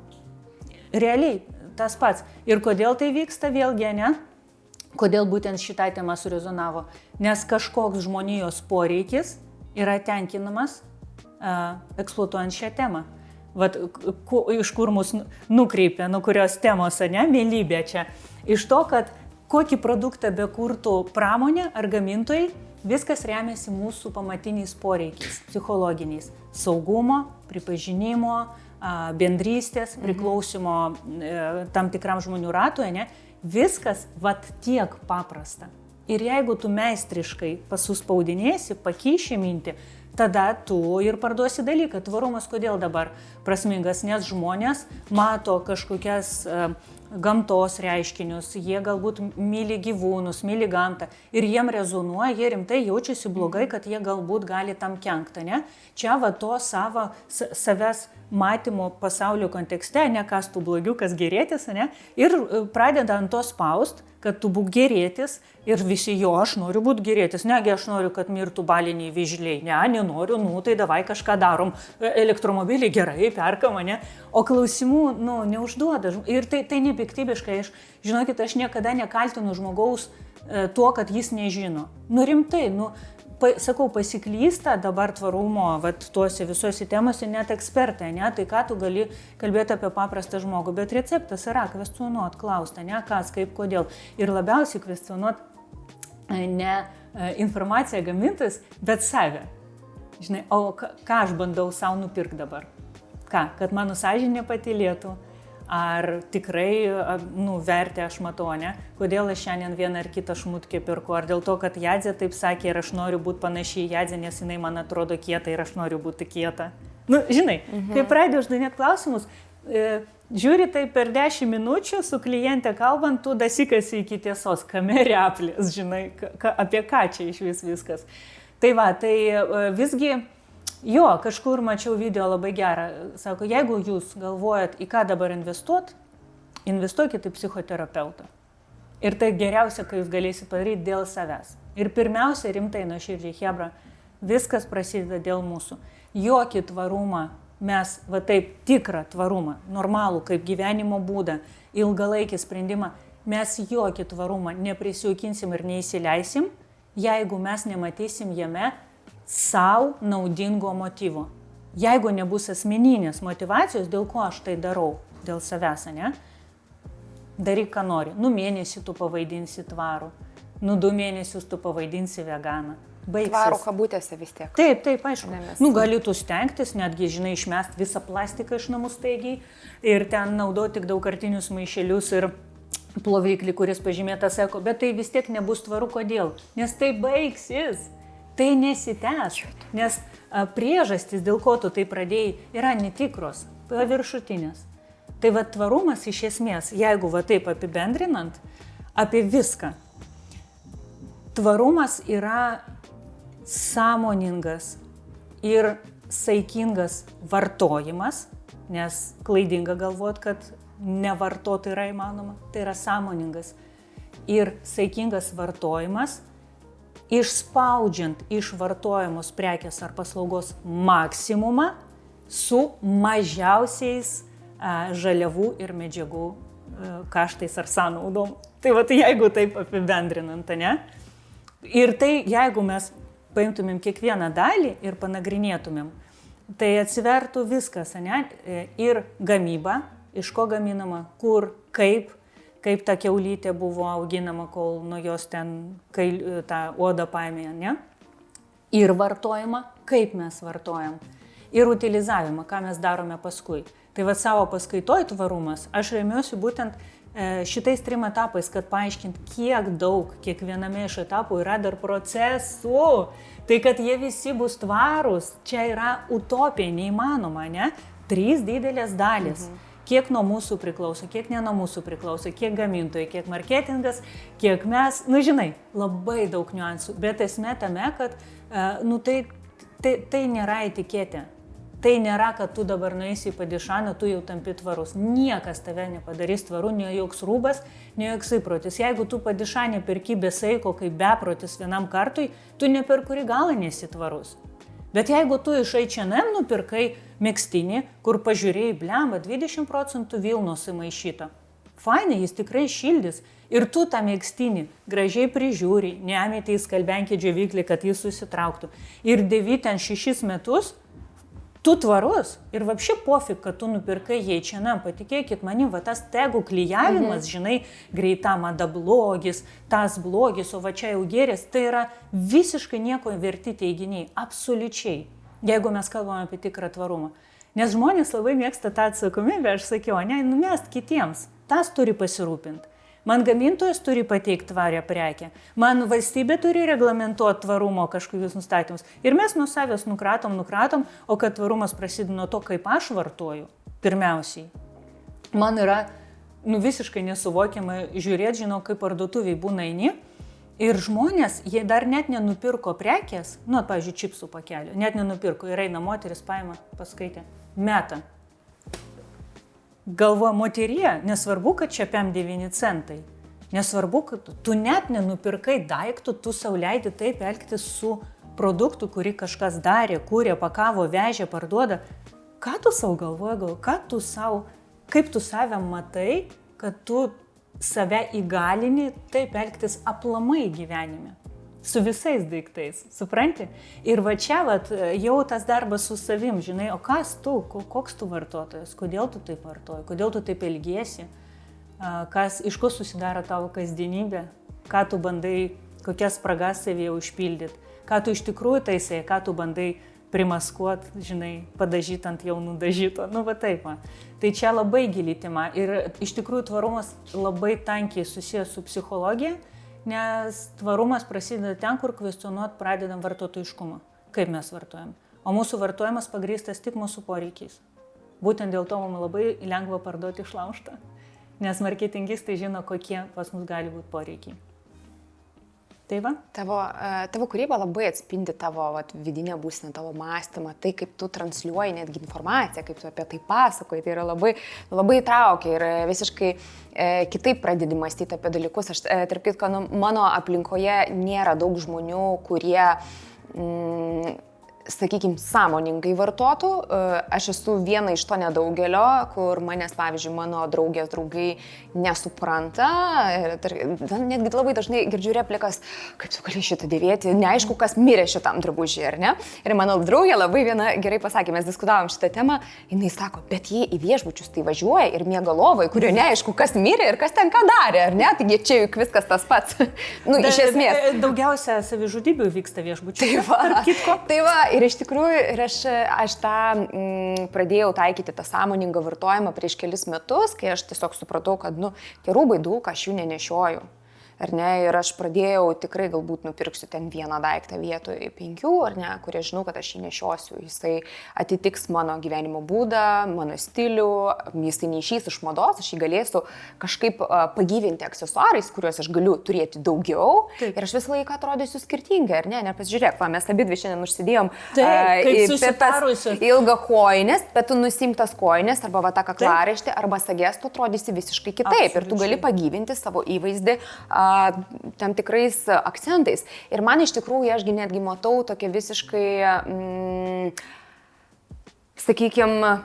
Realiai tas pats. Ir kodėl tai vyksta vėlgi, ne? Kodėl būtent šitą temą surezonavo? Nes kažkoks žmonijos poreikis yra tenkinamas eksploatuojant šią temą. Vat, iš kur mus nukreipia, nuo kurios temos, ne, mėlybė čia. Iš to, kad kokį produktą bekurtų pramonė ar gamintojai, viskas remiasi mūsų pamatiniais poreikiais, psichologiniais. Saugumo, pripažinimo, bendrystės, priklausimo tam tikram žmonių ratui, ne? Viskas vat tiek paprasta. Ir jeigu tu meistriškai pasuspaudinėsi, pakyši mintį, tada tu ir parduosi dalyką. Tvarumas kodėl dabar prasmingas, nes žmonės mato kažkokias gamtos reiškinius, jie galbūt myli gyvūnus, myli gamtą ir jiem rezonuoja, jie rimtai jaučiasi blogai, kad jie galbūt gali tam kenkti, ne? Čia va to savęs matymo pasaulio kontekste, ne kas tu blogiu, kas gerėtis, ne? Ir pradeda ant to spaust, kad tu būk gerėtis ir visi jo, aš noriu būti gerėtis, negi aš noriu, kad mirtų baliniai vėžliai, nenoriu, tai davai kažką darom, elektromobilį gerai, perkam, ne? O klausimų, neužduoda. Ir tai nepiktybiškai, žinokit, aš niekada nekaltinu žmogaus tuo, kad jis nežino. Rimtai, sakau, pasiklysta dabar tvarumo, tuose visuose temose net ekspertai, ne? Tai ką tu gali kalbėti apie paprastą žmogų, bet receptas yra kvestionuot, klausti, ne, kas, kaip, kodėl. Ir labiausiai kvestionuot ne informaciją gamintis, bet save. Žinai, o ką aš bandau savo nupirkti dabar? Ką, kad mano sąžinė patylėtų? Ar tikrai, vertę aš matau, ne? Kodėl aš šiandien vieną ar kitą šmutkę pirku? Ar dėl to, kad Jadzė taip sakė ir aš noriu būti panašiai į Jadzę, nes jinai man atrodo kieta ir aš noriu būti kieta? Žinai, kai pradėjau uždavinėti klausimus, žiūri tai per 10 minučių su kliente kalbant, tu dasikasi iki tiesos, kame replės, žinai, apie ką čia iš viskas. Tai visgi... Jo, kažkur mačiau video labai gerą. Sako, jeigu jūs galvojat, į ką dabar investuokit į psichoterapeutą. Ir tai geriausia, ką jūs galėsite padaryti dėl savęs. Ir pirmiausia, rimtai nuoširdžiai, chebra, viskas prasideda dėl mūsų. Jokį tvarumą, mes taip tikrą tvarumą, normalų kaip gyvenimo būdą, ilgalaikį sprendimą, mes jokį tvarumą neprisijaukinsim ir neįsileisim, jeigu mes nematysim jame sau naudingo motyvo. Jeigu nebus asmeninės motyvacijos, dėl ko aš tai darau, dėl savęs, ne? Daryk, ką nori. Mėnesį tu pavaidinsi tvarų, 2 mėnesius tu pavaidinsi veganą. Baigsis. Tvarų kabutėse vis tiek. Taip, aišku. Gali tu stengtis, netgi, žinai, išmest visą plastiką iš namų staigiai ir ten naudoti tik daugkartinius maišelius ir ploviklį, kuris pažymėtas eko, bet tai vis tiek nebus tvaru. Kodėl? Nes tai baigsis. Tai nesitęs, nes priežastys, dėl ko tu tai pradėjai, yra netikros, paviršutinės. Tai tvarumas iš esmės, jeigu taip apibendrinant, apie viską. Tvarumas yra sąmoningas ir saikingas vartojimas, nes klaidinga galvot, kad nevartoti yra įmanoma. Tai yra sąmoningas ir saikingas vartojimas, išspaudžiant iš vartojamos prekės ar paslaugos maksimumą su mažiausiais žaliavų ir medžiagų kaštais ar sąnaudom. Tai jeigu taip apibendrinant, ne? Ir tai, jeigu mes paimtumėm kiekvieną dalį ir panagrinėtumėm, tai atsivertų viskas, ne? Ir gamyba, iš ko gaminama, kur, kaip ta kiaulytė buvo auginama, kol nuo jos ten tą odą paėmė, ne? Ir vartojimą, kaip mes vartojam. Ir utilizavimą, ką mes darome paskui. Tai savo paskaitoj tvarumas, aš remiuosi būtent šitais 3 etapais, kad paaiškint, kiek daug kiekviename iš etapų yra dar procesų. Tai kad jie visi bus tvarūs, čia yra utopija, neįmanoma, ne? 3 didelės dalis. Kiek nuo mūsų priklauso, kiek ne nuo mūsų priklauso, kiek gamintojai, kiek marketingas, kiek mes, žinai, labai daug niuansų. Bet esmė tame, kad tai nėra etiketė. Tai nėra, kad tu dabar nueisi į Padišaną, tu jau tampi tvarus. Niekas tave nepadarys tvaru, ne joks rūbas, ne joks įprotis. Jeigu tu Padišanę perki be saiko, kaip beprotis vienam kartui, tu ne per kurį galą nesi tvarus. Bet jeigu tu iš H&M nupirkai megztinį, kur pažiūrėjai, blemba, 20% vilnos įmaišyta. Fainai, jis tikrai šildys. Ir tu tą megztinį gražiai prižiūri, nemetė į skalbenkį džiovyklį, kad jis susitrauktų. Ir dėvi ten 6 metus, tu tvarus. Ir vapšė pofik, kad tu nupirkai H&M, patikėkit manim, tas tegų klijavimas, žinai, greita mada blogis, tas blogis, o čia jau geris, tai yra visiškai nieko verti teiginiai, absoliučiai, jeigu mes kalbame apie tikrą tvarumą. Nes žmonės labai mėgsta tą atsakomybę, aš sakiau, ne, numest kitiems, tas turi pasirūpinti. Man gamintojas turi pateikti tvarę prekę, man valstybė turi reglamentuoti tvarumo kažkokius nustatymus. Ir mes nuo savęs nukratom, o kad tvarumas prasideda nuo to, kaip aš vartoju, pirmiausiai. Man yra visiškai nesuvokiama žiūrėti, žinau, kaip parduotuviai būna eini. Ir žmonės, jie dar net nenupirko prekės, pavyzdžiui, čipsų pakelio, net nenupirko ir eina moteris, paima, paskaitė, meta. Galvoja, moterie, nesvarbu, kad čia 9 centai, nesvarbu, kad tu net nenupirkai daiktų, tu sau leidi taip elgtis su produktu, kurį kažkas darė, kūrė, pakavo, vežė, parduoda. Ką tu sau galvoji, kaip tu save matai, kad tu save įgalini taip elgtis aplamai gyvenime, su visais daiktais, supranti? Ir va čia jau tas darbas su savim, žinai, o kas tu, koks tu vartotojas, kodėl tu taip vartoji, kodėl tu taip elgiesi, iš ko susidaro tavo kasdienybė, ką tu bandai, kokias spragas savyje užpildyti, ką tu iš tikrųjų taisai, ką tu bandai primaskuot, žinai, padažyt ant jau nudažyto, va taip. Tai čia labai gili tema ir iš tikrųjų tvarumas labai tankiai susijęs su psichologija, nes tvarumas prasideda ten, kur kvestionuot pradedam vartotojiškumą, kaip mes vartojam. O mūsų vartojimas pagrįstas tik mūsų poreikiais. Būtent dėl to mums labai lengva parduoti išlaužtą, nes marketingistai žino, kokie pas mus gali būti poreikiai. Tai va? Tavo kūryba labai atspindi tavo vidinę būseną, tavo mąstymą, tai kaip tu transliuoji netgi informaciją, kaip tu apie tai pasakoji, tai yra labai, labai įtraukia ir visiškai kitaip pradedi mąstyti apie dalykus. Aš, tarp kitko, mano aplinkoje nėra daug žmonių, kurie, sakykime, sąmoningai vartotų. Aš esu viena iš to nedaugelio, kur manęs, pavyzdžiui, mano draugės draugai nesupranta. Netgi labai dažnai girdžiu replikas, kaip tu gali šitą dėvėti, neaišku, kas mirė šitam drabužiui, ar ne? Ir mano draugė labai viena gerai pasakė, mes diskutavom šitą temą, jinai sako, bet jie į viešbučius tai važiuoja ir miega lovai, kurio neaišku, kas mirė ir kas ten ką darė, ar ne? Taigi čia juk viskas tas pats. Iš esmės. Daugiausia savižudybių vyksta viešbučiuose. Tarp kitko. Tai va, ir iš tikrųjų, aš tą pradėjau taikyti tą sąmoningą vartojimą prieš kelis metus, kai aš tiesiog supratau, kad, tie rūbai daug, aš jų nenešioju. Ar ne, ir aš pradėjau tikrai galbūt nupirksiu ten vieną daiktą vietoj 5, ar ne, kurie žinau, kad aš jį nešiosiu. Jisai atitiks mano gyvenimo būdą, mano stilių, jisai neišeis iš mados, aš jį galėsiu kažkaip pagyvinti aksesuarais, kuriuos aš galiu turėti daugiau. Taip. Ir aš visą laiką atrodysiu skirtingai, ar ne? Pasižiūrėk, mes abidvi šiandien užsidėjom ilgą kojines, bet tu nusimtas kojines arba va tą kaklaraištį arba sages, tu atrodysi visiškai kitaip. Absoliučiai. Ir tu gali pagyvinti savo įvaizdį tam tikrais akcentais. Ir man iš tikrųjų, aš netgi matau tokia visiškai, sakykime,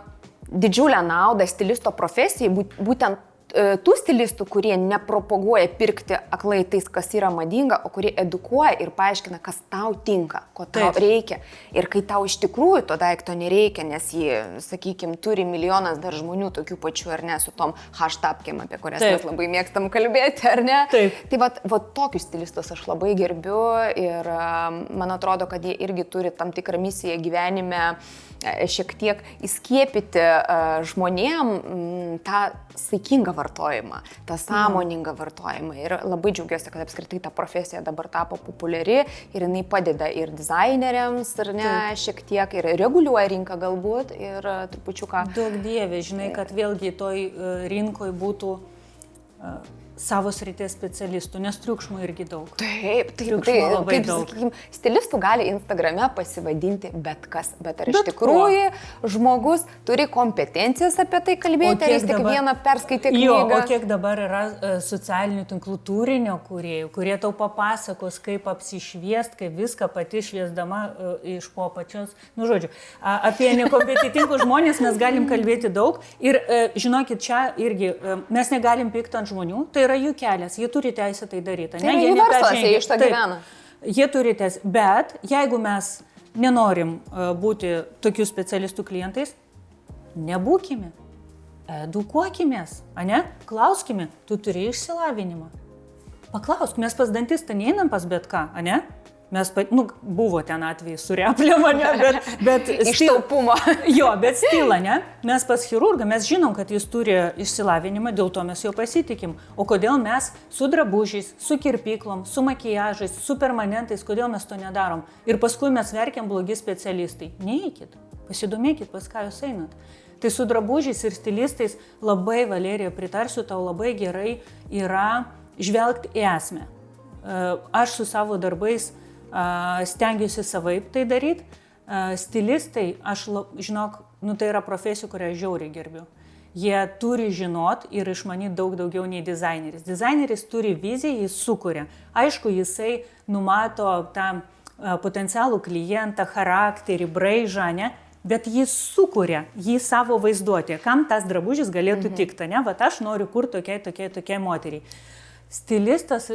didžiulę naudą stilisto profesijai, būtent tų stilistų, kurie nepropaguoja pirkti aklai tais, kas yra madinga, o kurie edukuoja ir paaiškina, kas tau tinka, ko tau reikia. Ir kai tau iš tikrųjų to daikto nereikia, nes jį, sakykime, turi milijonas dar žmonių tokių pačių, ar ne, su tom hashtagėm, apie kurias mes labai mėgstam kalbėti, ar ne? Taip. Tai va tokius stilistus aš labai gerbiu ir man atrodo, kad jie irgi turi tam tikrą misiją gyvenime šiek tiek įskiepyti žmonėm tą saikingą vartojimą, tą sąmoningą vartojimą. Ir labai džiaugiuosi, kad apskritai ta profesija dabar tapo populiari ir jinai padeda ir dizaineriams, ar ne, šiek tiek, ir reguliuoja rinką galbūt, ir trupučiuką. Daug dievė, žinai, kad vėlgi toj rinkoje būtų savo srities specialistų, nes triukšmų irgi daug. Taip, kaip, sakykime, stilistų gali Instagrame pasivadinti bet kas, bet ar iš tikrųjų žmogus turi kompetencijas apie tai kalbėti, ar jis tik vieną perskaitė knygą? O kiek dabar yra socialinių tinklų turinio kūrėjų, kurie tau papasakos, kaip apsišviest, kaip viską pati šviesdama iš po pačios, žodžiu, apie nekompetitingus žmonės mes galim kalbėti daug ir žinokit, čia irgi mes negalim pykti ant žmonių, tai yra jų kelias, jie turi teisę tai daryti. Tai jų verslas, jie iš to gyvena. Jie turi teisę, bet jeigu mes nenorim būti tokių specialistų klientais, nebūkime, edukuokimės, ane? Klauskime, tu turi išsilavinimą. Paklausk, mes pas dantistą neeinam pas bet ką, ane? Mes, buvo ten atvejai su replė mane, bet iš taupumo. Jo, bet stilą, ne? Mes pas chirurgą, mes žinom, kad jis turi išsilavinimą, dėl to mes jo pasitikim. O kodėl mes su drabužiais, su kirpyklom, su makiažais, su permanentais, kodėl mes to nedarom? Ir paskui mes verkiam blogi specialistai. Neikit, pasidomėkit, pas ką jūs einat. Tai su drabužiais ir stilistais labai, Valerija, pritarsiu tau, labai gerai yra žvelgti į esmę. Aš su savo darbais stengiuosi savaip tai daryti. Stilistai, aš žinok, tai yra profesija, kurią žiauriai gerbiu. Jie turi žinot ir išmanyti daug daugiau nei dizaineris. Dizaineris turi viziją, jis sukuria. Aišku, jisai numato tą potencialų klientą, charakterį, braižą, ne? Bet jis sukuria jį savo vaizduotėje, kam tas drabužis galėtų tikti, ne? Vat aš noriu kurti tokiai moteriai. Stilistas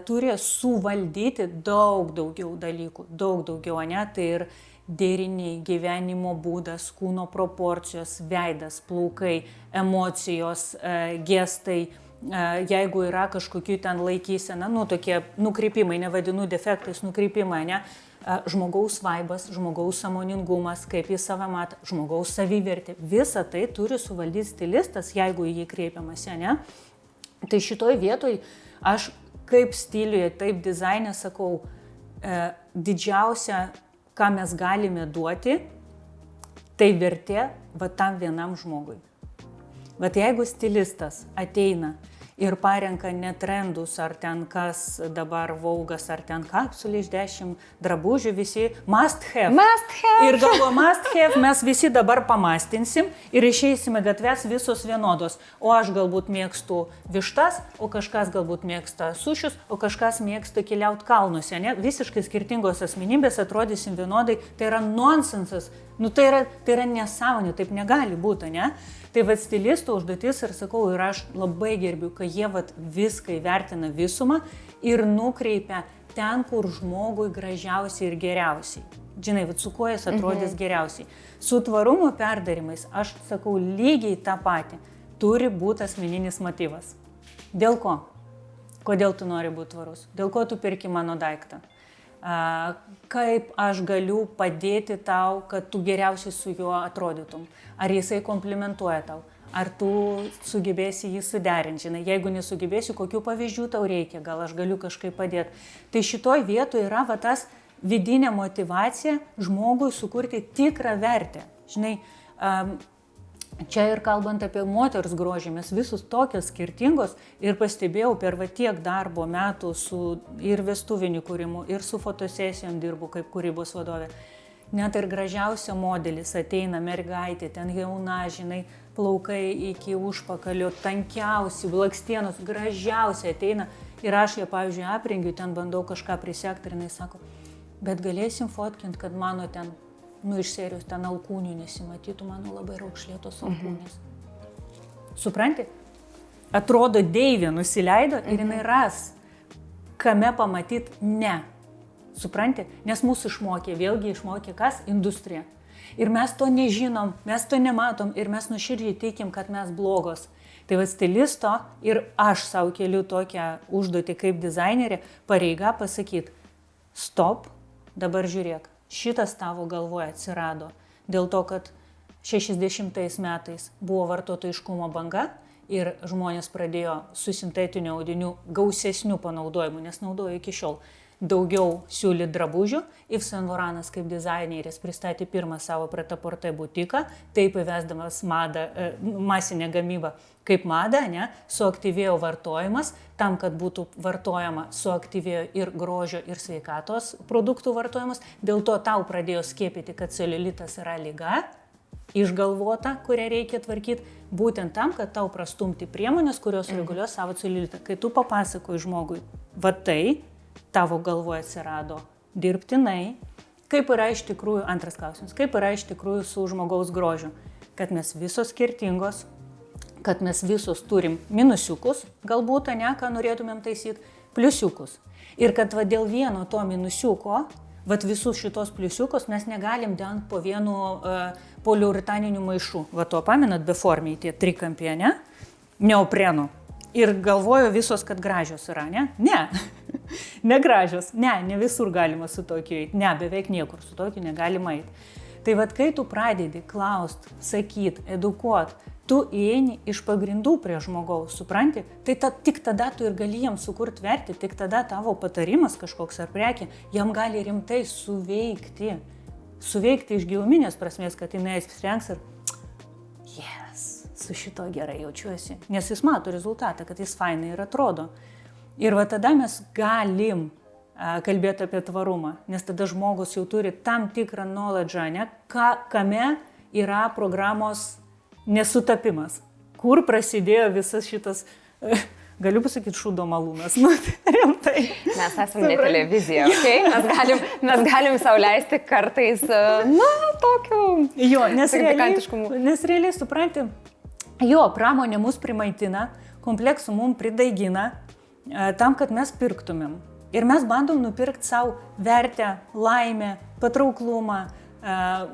turi suvaldyti daug daugiau dalykų, daug daugiau, ne? Tai ir deriniai, gyvenimo būdas, kūno proporcijos, veidas, plaukai, emocijos, gestai, jeigu yra kažkokių ten laikysena, tokie nukrypimai, nevadinu defektais, nukrypimai, ne? Žmogaus vaibas, žmogaus sąmoningumas, kaip jis save mato, žmogaus savivertė, visą tai turi suvaldyti stilistas, jeigu į jį kreipiamasi, ne? Tai šitoj vietoj aš kaip stiliuje, taip dizaine sakau, didžiausia, ką mes galime duoti, tai vertė tam vienam žmogui. Bet jeigu stilistas ateina ir parenka ne trendus, ar ten kas dabar Vaugas, ar ten kapsulė iš 10 drabužių, visi must have. Must have. Ir galvo must have, mes visi dabar pamastinsim ir išeisime gatves visos vienodos. O aš galbūt mėgstu vištas, o kažkas galbūt mėgsta sušius, o kažkas mėgsta keliauti kalnuose. Ne? Visiškai skirtingos asmenybės, atrodysim vienodai, tai yra nonsensas. Tai yra nesąmonė, taip negali būti, ne? Tai stilistų užduotis ir sakau, ir aš labai gerbiu, kad jie viską įvertina visumą ir nukreipia ten, kur žmogui gražiausiai ir geriausiai. Žinai, su kuo jis atrodys geriausiai. Su tvarumo perdarimais, aš sakau, lygiai tą patį. Turi būti asmeninis motyvas. Dėl ko? Kodėl tu nori būti tvarus? Dėl ko tu perki mano daiktą? Kaip aš galiu padėti tau, kad tu geriausiai su juo atrodytum. Ar jisai komplimentuoja tau, ar tu sugebėsi jį suderinti. Žinai, jeigu nesugebėsiu, kokių pavyzdžių tau reikia, gal aš galiu kažkaip padėti. Tai šitoj vietoje yra tas vidinė motyvacija žmogui sukurti tikrą vertę. Žinai, čia ir kalbant apie moters grožį, mes visus tokios skirtingos ir pastebėjau per tiek darbo metų su ir vestuviniu kūrimu, ir su fotosesijom dirbu kaip kūrybos vadovė. Net ir gražiausia modelis ateina mergaitė, ten jauna, žinai, plaukai iki užpakalio, tankiausi, blakstienos, gražiausia ateina ir aš ją, pavyzdžiui, aprengiu, ten bandau kažką prisekti ir jinai sako, bet galėsim fotkinti, kad mano ten iš serijos ten alkūnių nesimatytų, mano labai raukšlėtos alkūnės. Supranti? Atrodo, deivė nusileido ir jinai ras, kame pamatyti ne. Supranti? Nes mūsų išmokė, vėlgi išmokė kas? Industrija. Ir mes to nežinom, mes to nematom ir mes nuoširdžiai teikim, kad mes blogos. Tai stilisto ir aš savo keliu tokią užduotį kaip dizainerė, pareiga pasakyti, stop, dabar žiūrėk. Šitas tavo galvoje atsirado dėl to, kad 60 metais buvo vartotojiškumo banga ir žmonės pradėjo su sintetiniu audiniu gausesnių panaudojimų, nes naudoja iki šiol daugiau siūlyti drabužių. Yves Saint Laurentas kaip dizaineris pristatė pirmą savo pret-a-porter butiką, taip įvesdamas madą, masinę gamybą kaip madą, ne, suaktyvėjo vartojimas, tam, kad būtų vartojama, suaktyvėjo ir grožio, ir sveikatos produktų vartojimas, dėl to tau pradėjo skiepyti, kad celiulitas yra liga, išgalvota, kurią reikia tvarkyti, būtent tam, kad tau prastumti priemonės, kurios reguliuos savo celiulitą. Kai tu papasakoji žmogui, va tai tavo galvoje atsirado dirbtinai, kaip yra iš tikrųjų, antras klausimas, kaip yra iš tikrųjų su žmogaus grožiu, kad mes visos skirtingos, kad mes visos turim minusiukus, galbūt, ne, ką norėtumėm taisyti, pliusiukus. Ir kad dėl vieno to minusiuko, visus šitos pliusiukus mes negalim dengti po vienu poliuretaniniu maišu. To pamenat beformiai tie trikampiai, ne? Neoprenu. Ir galvoju visos, kad gražios yra, ne? Ne. Negražios. Ne visur galima su tokiu eiti. Ne, beveik niekur su tokiu negalima eiti. Tai vad, kai tu pradedi klaust, sakyt, edukuot, tu įeini iš pagrindų prie žmogaus, supranti? Tai tik tada tu ir gali jam sukurti vertę, tik tada tavo patarimas kažkoks ar prekė, jam gali rimtai suveikti. Suveikti iš giluminės prasmės, kad jinai apsirengs ir su šito gerai jaučiuosi. Nes jis mato rezultatą, kad jis fainai ir atrodo. Ir va tada mes galim kalbėti apie tvarumą, nes tada žmogus jau turi tam tikrą knowledge, ne, kame yra programos nesutapimas, kur prasidėjo visas šitas, galiu pasakyti, šūdo malūnas, nu, rimtai. Mes esame ne televizija, okay? mes galim sau leisti kartais, tokiu pikantiškumu. Nes realiai supranti, pramonė mus primaitina, kompleksų mums pridaigina, tam, kad mes pirktumėm. Ir mes bandom nupirkti savo vertę, laimę, patrauklumą.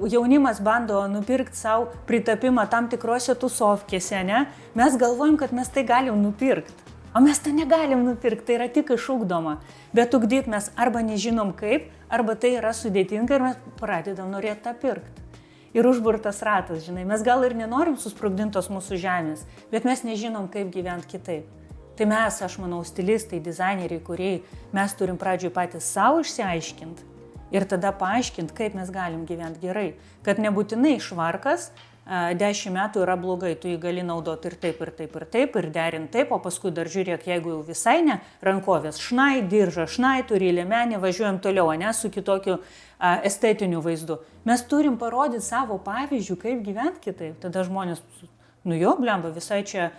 Jaunimas bando nupirkti savo pritapimą tam tikrose tusovkėse, ne? Mes galvojam, kad mes tai galim nupirkti. O mes tai negalim nupirkti, tai yra tik išugdoma. Bet ugdyti mes arba nežinom kaip, arba tai yra sudėtinga ir mes pradedam norėti tą pirkti. Ir užburtas ratas, žinai. Mes gal ir nenorim susprogdintos mūsų žemės, bet mes nežinom, kaip gyventi kitaip. Tai mes, aš manau, stilistai, dizaineriai, kuriai mes turim pradžioj patys savo išsiaiškinti ir tada paaiškinti, kaip mes galim gyventi gerai. Kad nebūtinai švarkas 10 metų yra blogai, tu jį gali naudoti ir taip, ir taip, ir taip, ir derinti taip, o paskui dar žiūrėk, jeigu jau visai ne, rankovės šnai, diržą šnai, turi liemenį, važiuojam toliau, ne, su kitokiu estetiniu vaizdu. Mes turim parodyti savo pavyzdžių, kaip gyventi kitaip. Tada žmonės, blemba, visai čia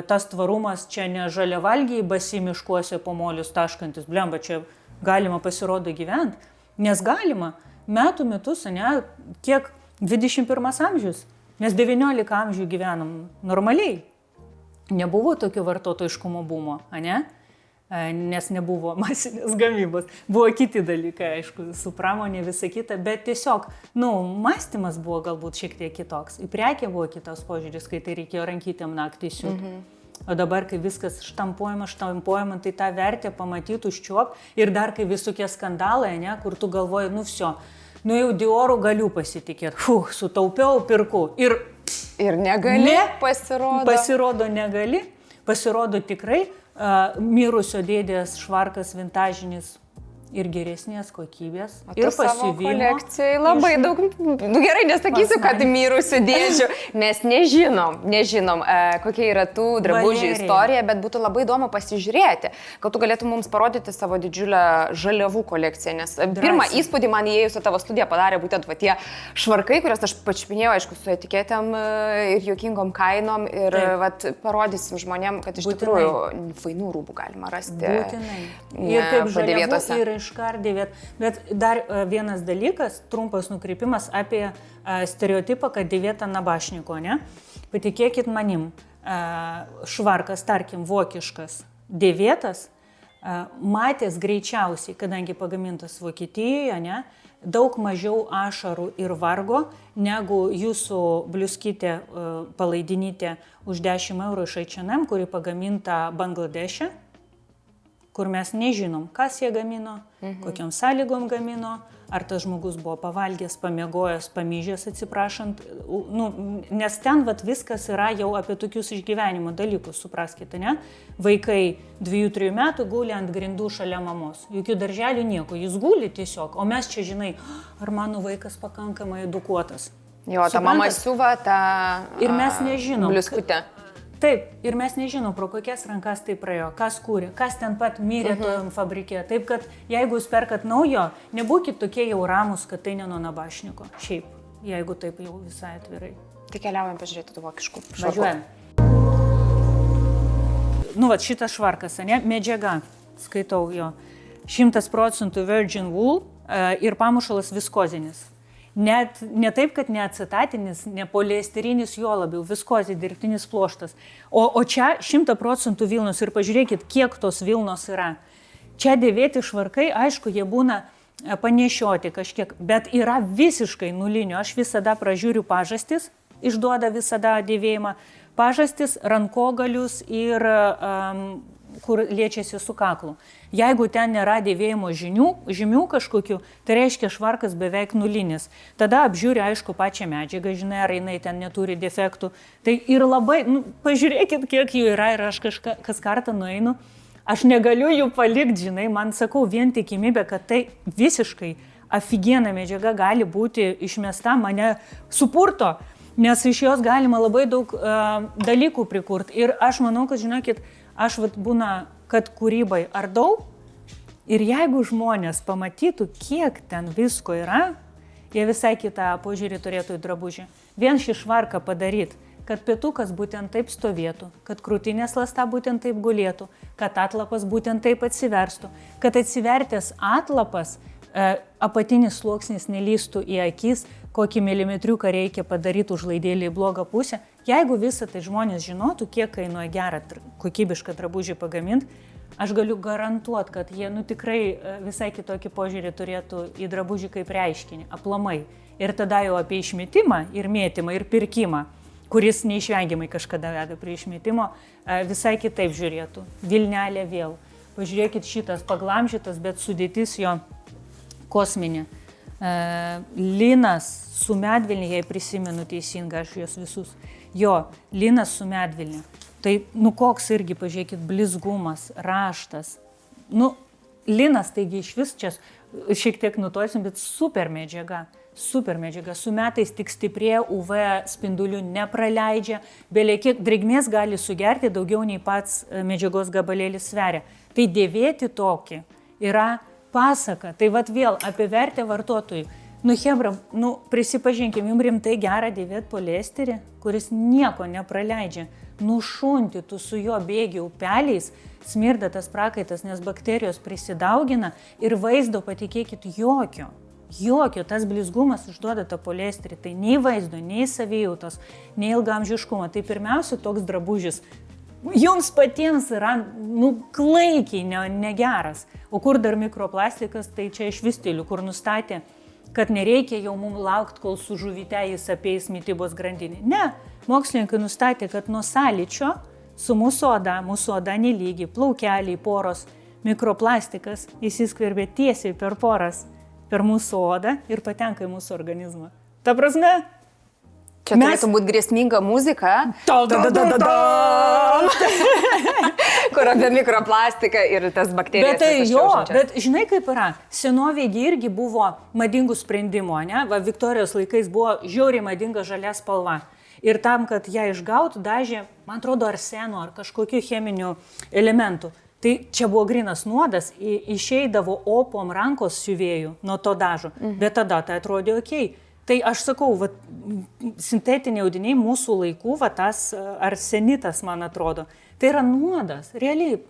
tas tvarumas, čia ne žaliavalgiai basi miškuose po molius taškantis, blemba, čia galima pasirodo gyventi, nes galima metų metus, ne, kiek 21 amžius, mes 19 amžių gyvenam normaliai, nebuvo tokio vartotojiškumo bumo, ne? Nes nebuvo masinės gamybos, buvo kiti dalykai, aišku, su pramonė visa kita, bet tiesiog, mąstymas buvo galbūt šiek tiek kitoks, į prekę buvo kitas požiūris, kai tai reikėjo rankytėm naktį siūti. O dabar, kai viskas štampuojama, tai tą vertę pamatyti, užčiuop ir dar kai visokie skandalai, ne, kur tu galvoji, jau Diorų galiu pasitikėti, sutaupiau, pirku ir negali, pasirodo. Pasirodo negali, pasirodo tikrai. Mirusio dėdės švarkas vintažinis ir geresnės kokybės. Ir pasiuvimo. Kolekcijai labai daug, gerai, nesakysiu, kad mirusio dėdžių, nes nežinom, kokia yra tų drabužių istorija, bet būtų labai įdomu pasižiūrėti, kad tu galėtum mums parodyti savo didžiulę žaliavų kolekciją, nes pirmą įspūdį man įėjus į tavo studiją padarė būtent tie švarkai, kurias aš pačiupinėjau, aišku, su etiketėm ir juokingom kainom ir parodysim žmonėm, kad iš tikrųjų fainų rūbų galima rasti. Būtinai. Ir kaip žaliavų ir iškardėvėt. Bet dar vienas dalykas, trumpas nukreipimas apie stereotipą, kad dėvėta nabašniko, ne? Patikėkit manim, švarkas, tarkim, vokiškas, dėvėtas, matės greičiausiai, kadangi pagamintas Vokietijoje, ne? Daug mažiau ašarų ir vargo, negu jūsų bliuskytė palaidinytė už 10 eurų iš H&M, kuri pagaminta Bangladeše, kur mes nežinom, kas jie gamino, kokiam sąlygom gamino, ar tas žmogus buvo pavalgęs, pamiegojęs, pamyžęs, atsiprašant. Nes ten viskas yra jau apie tokius išgyvenimo dalykus, supraskite, ne? Vaikai 2-3 metų guli ant grindų šalia mamos. Jokių darželių nieko, jis guli tiesiog, o mes čia, žinai, ar mano vaikas pakankamai edukuotas. Jo, ta mama siuva, ta ir mes nežinom, bliuskutė. Taip, ir mes nežinom, pro kokias rankas tai praėjo, kas kūrė, kas ten pat mirė tojom fabrike. Taip, kad jeigu jūs perkat naujo, nebūkit tokie jau ramus, kad tai ne nuo nabašniko. Šiaip, jeigu taip jau visai atvirai. Tai keliaujam pažiūrėti tų vokiškų švarkų. Važiuojam. Šitas švarkas, ne? Medžiaga, skaitau jo. 100% virgin wool ir pamušalas viskozinis. Net ne taip, kad ne acetatinis, ne poliesterinis, jo labiau, viskozė, dirbtinis pluoštas. O čia 100% vilnos ir pažiūrėkit, kiek tos vilnos yra. Čia dėvėti švarkai, aišku, jie būna panešioti kažkiek, bet yra visiškai nulinio. Aš visada pražiūriu pažastis, išduoda visada dėvėjimą. Pažastis, rankogalius ir kur liečiasi su kaklu. Jeigu ten nėra dėvėjimo žymių kažkokių, tai reiškia švarkas beveik nulinis. Tada apžiūri, aišku, pačią medžiagą, žinai, ar jinai ten neturi defektų. Tai ir labai, pažiūrėkit, kiek jų yra ir aš kas kartą nueinu. Aš negaliu jų palikti, žinai, man sakau, vien tikimybė, kad tai visiškai aфиgiena medžiaga gali būti išmesta, mane supurto, nes iš jos galima labai daug dalykų prikurti. Ir aš manau, kad, žinokit, aš būna, kad kūrybai ardau ir jeigu žmonės pamatytų, kiek ten visko yra, jie visai kitą požiūrį turėtų į drabužį. Vien šį švarką padaryti, kad petukas būtent taip stovėtų, kad krūtinės lasta būtent taip gulėtų, kad atlapas būtent taip atsiverstų, kad atsivertęs atlapas apatinis sluoksnis nelystų į akis, kokį milimetriuką reikia padaryti užlaidėlį į blogą pusę. Jeigu visą tai žmonės žinotų, kiek kainuoja gerą, kokybišką drabužį pagaminti, aš galiu garantuoti, kad jie tikrai visai kitokį požiūrį turėtų į drabužį kaip reiškinį, aplamai. Ir tada jau apie išmetimą ir mėtymą ir pirkimą, kuris neišvengiamai kažkada veda prie išmetimo, visai kitaip žiūrėtų. Vilnelė vėl. Pažiūrėkit, šitas paglamžytas, bet sudėtis jo kosminė. Linas su medvilne, jei prisimenu teisingai, aš juos visus. Jo, linas su medvilne. Tai, koks irgi, pažiūrėkit, blizgumas, raštas. Linas, taigi iš vis čia šiek tiek nutolsim, bet super medžiaga. Super medžiaga. Su metais tik stiprėja, UV spindulių nepraleidžia, belėkiek drėgmės gali sugerti daugiau nei pats medžiagos gabalėlis sveria. Tai dėvėti tokį yra pasaka. Tai vėl apie vertę vartotojui. Hebra, prisipažinkim, jums rimtai gera dėvėti poliesterį, kuris nieko nepraleidžia. Šunti tu su jo bėgi upeliais, smirda tas prakaitas, nes bakterijos prisidaugina ir vaizdo, patikėkit, jokio. Tas blizgumas išduoda tą poliesterį. Tai nei vaizdo, nei savijautos, nei ilgaamžiškumo. Tai pirmiausia, toks drabužis jums patiems yra, klaikiai negeras. O kur dar mikroplastikas, tai čia iš vis stilių, kur nustatė, kad nereikia jau mums laukti, kol su žuvyte jis apeis mitybos grandinį. Ne, mokslininkai nustatė, kad nuo sąlyčio su mūsų oda nelygi, plaukeliai, poros, mikroplastikas įsiskverbė tiesiai per poras, per mūsų odą ir patenka į mūsų organizmą. Ta prasme, čia turėtų būti grėsminga muzika, kur apie mikroplastiką ir tas bakterijas. Bet tai jo, bet žinai kaip yra, senovėje irgi buvo madingų sprendimų, ne? Viktorijos laikais buvo žiauriai madinga žalia spalva. Ir tam, kad ją išgautų, dažė, man atrodo, arseno ar kažkokių cheminių elementų. Tai čia buvo grynas nuodas, išeidavo opom rankos siuvėjų nuo to dažo, bet tada tai atrodė okei. Tai aš sakau, sintetiniai audiniai mūsų laikų, tas arsenitas, man atrodo, tai yra nuodas, realiai,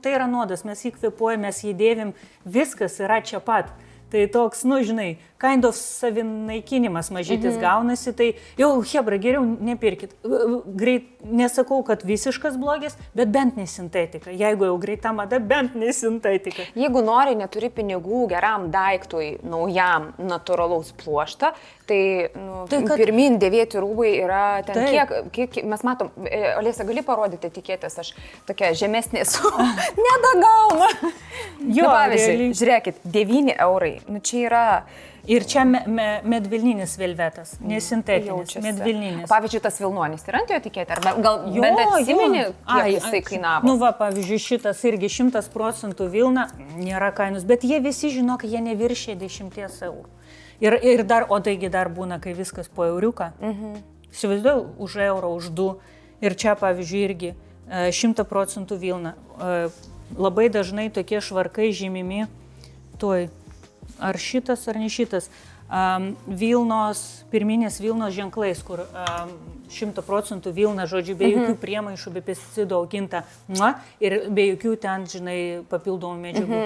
tai yra nuodas, mes jį kvėpuojame, mes jį dėvim, viskas yra čia pat. Tai toks, žinai, kind of savinaikinimas mažytis gaunasi, tai jau, hebra, geriau nepirkit. Greit, nesakau, kad visiškas blogis, bet bent ne sintetika. Jeigu jau greita mada, bent ne sintetika. Jeigu nori, neturi pinigų geram daiktui, naujam, natūralaus pluoštą, tai pirmin dėvėti rūbai yra ten kiek mes matom, Olesa, gali parodyti etiketės, aš tokia žemesnė esu, nedagauna. Jo, pavyzdžiui, žiūrėkit, 9 eurai. Čia yra. Ir čia medvilninis velvetas, nesintetinis, medvilninis. Pavyzdžiui, tas vilnonis yra ant jo etiketė, arba gal bent atsimeni, kiek jisai kainavo? Pavyzdžiui, šitas irgi 100% vilna, nėra kainos, bet jie visi žino, kad jie neviršė 10 eurų. Ir dar, o taigi dar būna, kai viskas po euriuką. Įsivaizduoju, už eurą, už 2. Ir čia, pavyzdžiui, irgi 100% vilna. Labai dažnai tokie švarkai žymimi ar šitas, ar ne šitas, pirminės vilnos ženklais, kur 100% vilna, žodžiu, be jokių priemaišų, be pesticidų auginta ir be jokių ten, žinai, papildomų medžiagų.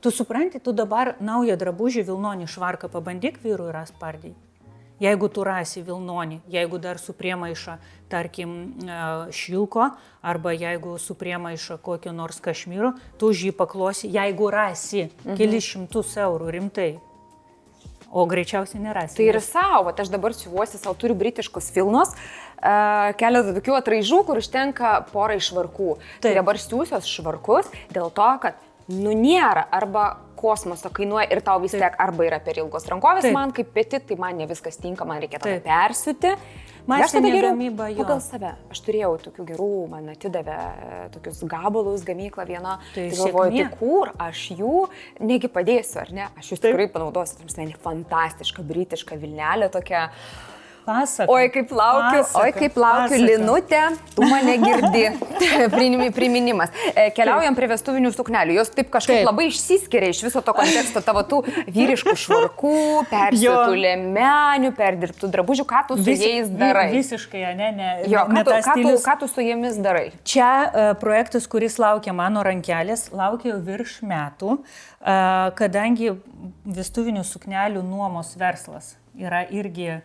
Tu supranti, tu dabar naują drabužį vilnonį švarką pabandyk vyrui rast pardėj. Jeigu tu rasi vilnonį, jeigu dar su priemaiša, tarkim, šilko, arba jeigu su priemaiša kokio nors kašmyro, tu už jį paklosi, jeigu rasi kelis šimtus eurų rimtai. O greičiausiai nerasi. Tai ir savo, aš dabar siuvuosi, savo turiu britiškos vilnos, keletą tokių atraižų, kur užtenka porai švarkų. Tai dabar siūsios švarkus dėl to, kad nėra arba kosmoso kainuoja ir tau vis tiek arba yra per ilgos rankovės, man kaip petit, tai man ne viskas tinka, man reikia tada persiūti. Aš tada geriau pagal save. Aš turėjau tokių gerų, man atidavė tokius gabalus gamyklą vieną. Tai galvoju, tai kur aš jų negi padėsiu, ar ne? Aš jūs tikrai panaudosiu. Fantastiška, britiška vilnelė tokia. Pasaka. Oi, kaip laukiu, Linutė, tu mane girdi. Priminimas. Keliaujam prie vestuvinių suknelių. Jos taip kažkaip labai išsiskiria iš viso to konteksto tavo tų vyriškų švarkų, persiūtų liemenių, perdirbtų drabužių. Ką tu su jais darai? Visiškai, ne. Ką tu su jomis darai? Čia projektas, kuris laukia mano rankelės, laukia jau virš metų, kadangi vestuvinių suknelių nuomos verslas yra irgi,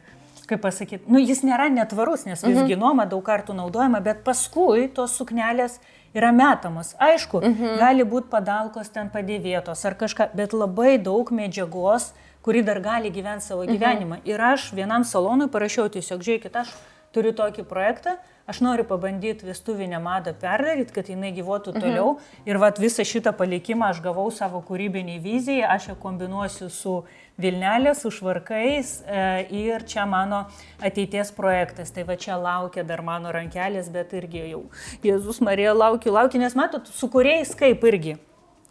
kaip pasakyti, jis nėra netvarus, nes visgi nuoma daug kartų naudojama, bet paskui tos suknelės yra metamos. Aišku, gali būti padalkos ten padėvėtos ar kažką, bet labai daug medžiagos, kuri dar gali gyventi savo gyvenimą. Ir aš vienam salonui parašiau tiesiog, žiūrėkit, aš turiu tokį projektą, aš noriu pabandyti vestuvinę madą perdaryti, kad jinai gyvuotų toliau. Ir visą šitą palikimą aš gavau savo kūrybinį viziją, aš ją kombinuosiu su vilnelė, su švarkais ir čia mano ateities projektas. Tai čia laukia dar mano rankelės, bet irgi jau Jėzus Marija laukiu, nes matot, su kūrėjais kaip irgi.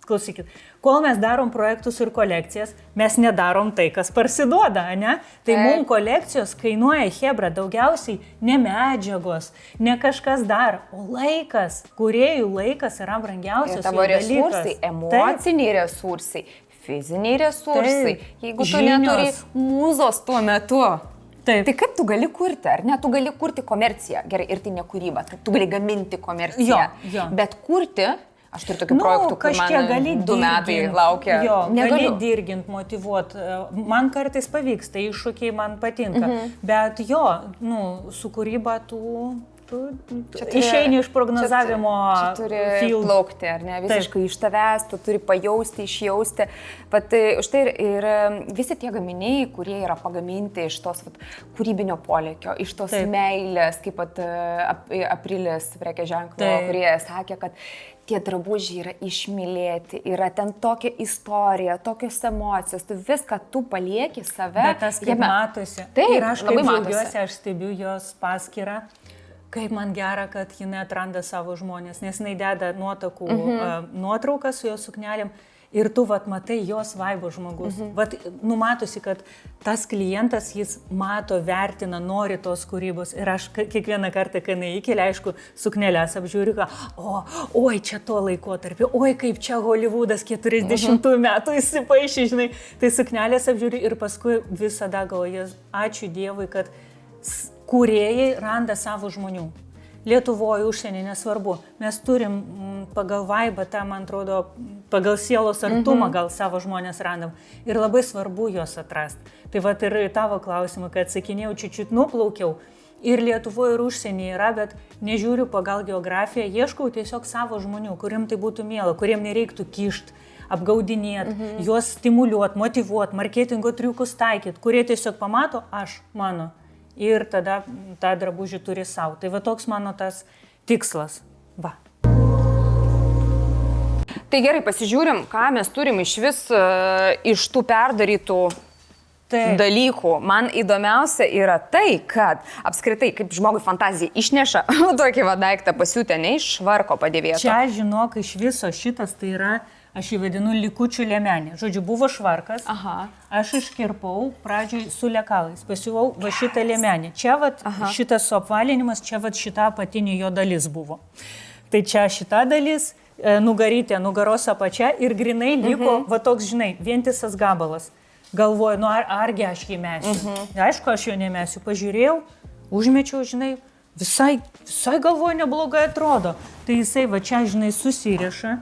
Klausykit, kol mes darom projektus ir kolekcijas, mes nedarom tai, kas parsiduoda, ne? Tai mums kolekcijos kainuoja, hebra, daugiausiai ne medžiagos, ne kažkas dar, o laikas. Kūrėjų laikas yra brangiausias. Tavo resursai, emociniai resursai, fiziniai resursai. Jeigu tu neturi mūzos tuo metu, tai kaip tu gali kurti, ar ne? Tu gali kurti komerciją, gerai, ir tai ne kūryba, tu gali gaminti komerciją, bet kurti. Aš turiu tokių projektų, kai man 2 metai laukia. Gali dirgint, motyvuot. Man kartais pavyksta, iššūkiai man patinka. Bet su kūryba išeini iš prognozavimo. Čia turi plaukti, ar ne? Visiškai iš tavęs, tu turi pajausti, išjausti. Štai ir visi tie gaminiai, kurie yra pagaminti iš tos kūrybinio polėkio, iš tos meilės, kaip Aprilis prekės ženklo, kurie sakė, kad tie drabužiai yra išmylėti, yra ten tokia istorija, tokios emocijos, tu viską palieki save. Bet tas kaip matosi. Ir aš kaip džiaugiuosi, aš stebiu jos paskyrą, kaip man gera, kad jinai atranda savo žmonės, nes jinai deda nuotrauką su jos suknelėm ir tu matai jos vaibo žmogus. Matosi, kad tas klientas, jis mato, vertina, nori tos kūrybos. Ir aš kiekvieną kartą, kai jinai įkelia, aišku, suknelės apžiūriu, oi, čia to laikotarpio, oi, kaip čia Hollywoodas 40 metų įsipaišė, žinai. Tai suknelės apžiūriu ir paskui visada galvoju, ačiū Dievui, kad kūrėjai randa savo žmonių. Lietuvoje, užsienį, nesvarbu. Mes turim pagal vaibą, man atrodo, pagal sielos artumą gal savo žmonės randam. Ir labai svarbu juos atrasti. Tai ir tavo klausimą, kad atsakinėjau, čiut nuplaukiau. Ir Lietuvoje, ir užsienyje yra, bet nežiūriu pagal geografiją, ieškau tiesiog savo žmonių, kuriem tai būtų miela, kuriem nereiktų kišti, apgaudinėti, juos stimuliuoti, motyvuoti, marketingo triukus taikyti, kurie tiesiog pamato, mano. Ir tada tą drabužį turi savo. Tai toks mano tas tikslas. Tai gerai, pasižiūrim, ką mes turim iš vis iš tų perdarytų dalykų. Man įdomiausia yra tai, kad apskritai, kaip žmogui fantazija išneša tokį daiktą pasiūtę, ne iš švarko padėvėto. Čia, žinok, iš viso šitas tai yra, aš jį vadinu likučių liemenė. Žodžiu, buvo švarkas, aš iškirpau pradžioj su lekalais, pasiuvau šitą liemenę. Čia šitas suapvalinimas, čia šita apatinė jo dalis buvo. Tai čia šita dalis, nugarytė, nugaros apačia ir grinai liko toks, žinai, vientisas gabalas. Galvoju, argi aš jį mesiu. Aišku, aš jo nemesiu. Pažiūrėjau, užmečiau, žinai, visai galvoju, neblogai atrodo. Tai jisai čia, žinai, susiriša.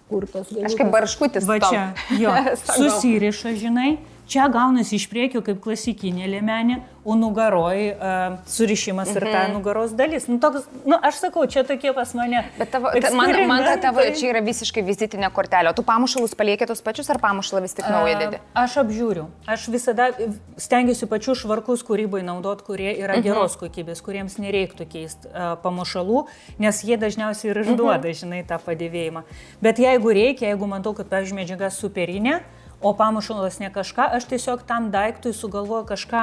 Kur tos galiukas? Aš kaip barškutis. Čia, jo, susiriša, žinai, Čia gaunasi iš priekio kaip klasikinė liemenė, o nugaroj surišimas ir ta nugaros dalis. Nu, toks, aš sakau, čia tokie pas mane. Bet man ta tavo čia yra visiškai vizitinė kortelė. Tu pamušalus palieki tos pačius ar pamušalą vis tik naują dedi? Aš apžiūriu. Aš visada stengiuosi pačius švarkus kūrybai naudot, kurie yra geros kokybės, kuriems nereiktų keisti pamušalų, nes jie dažniausiai ir išduoda, žinai, tą padėvėjimą. Bet jeigu reikia, jeigu matau, kad, pavyzdžiui, medžiaga superinė, o pamušalas ne kažką, aš tiesiog tam daiktui sugalvoju kažką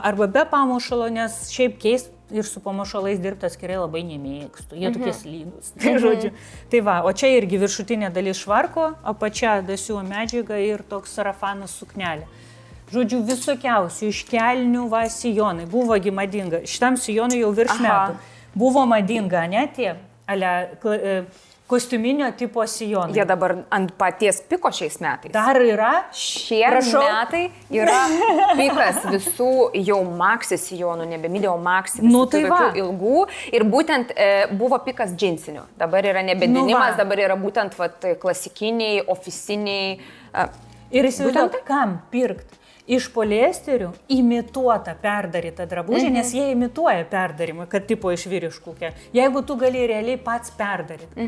arba be pamušalo, nes šiaip keist ir su pamušalais dirbti atskirai labai nemėgstu. Jie tokie slidūs. Tai žodžiu. Tai va, o čia irgi viršutinė dalis švarko, apačia dasiuvo medžiaga ir toks sarafanas suknelė. Žodžiu, visokiausių, iš kelnių, va, sijonai. Buvogi madinga. Šitam sijonui jau virš metų. Buvo madinga, ne tie, kostiuminio tipo sijonai. Jie dabar ant paties piko šiais metais. Dar yra? Šie metai yra pikas visų jau maxi sijonų, nebe mideo maxi, visų tokių ilgų. Ir būtent buvo pikas džinsinių. Dabar yra nebe denimas, dabar yra būtent klasikiniai, ofisiniai. Ir įsivaizduok, kam pirkt? Iš poliesterių imituotą perdarytą drabužį, nes jie imituoja perdarimą, kad tipo iš vyriškūkė. Jeigu tu gali realiai pats perdaryti,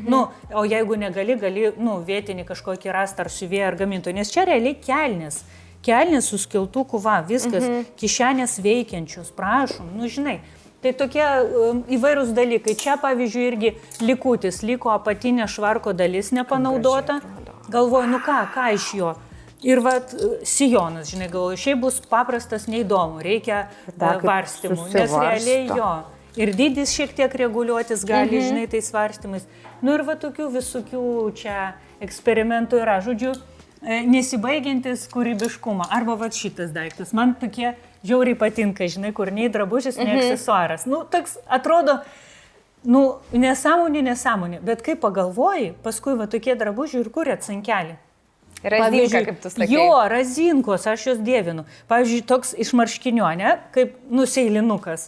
o jeigu negali, vietinį kažkokį rastą ar siuvėją ar gamintoją, nes čia realiai kelnis su skiltuku, va, viskas, kišenės veikiančios, prašom, žinai. Tai tokie įvairūs dalykai. Čia, pavyzdžiui, irgi likutis, liko apatinė švarko dalis nepanaudota. Galvoju, ką iš jo? Ir vat sijonas, žinai, galvoju, šiaip bus paprastas, neįdomu, reikia varstymų, nes realiai jo. Ir dydis šiek tiek reguliuotis gali, žinai, tais varstymais. Ir va tokių visokių čia eksperimentų yra, žodžiu, nesibaigiantis kūrybiškumą. Arba va šitas daiktas, man tokie žiauriai patinka, žinai, kur nei drabužis, nei aksesuaras. Toks atrodo, nesąmonė, bet kai pagalvoji, paskui va tokie drabužiai ir kuria cankelį. Razinka, kaip tu sakai. Jo, razinkos, aš jos dievinu. Pavyzdžiui, toks iš marškinių, ne, kaip nuseilinukas.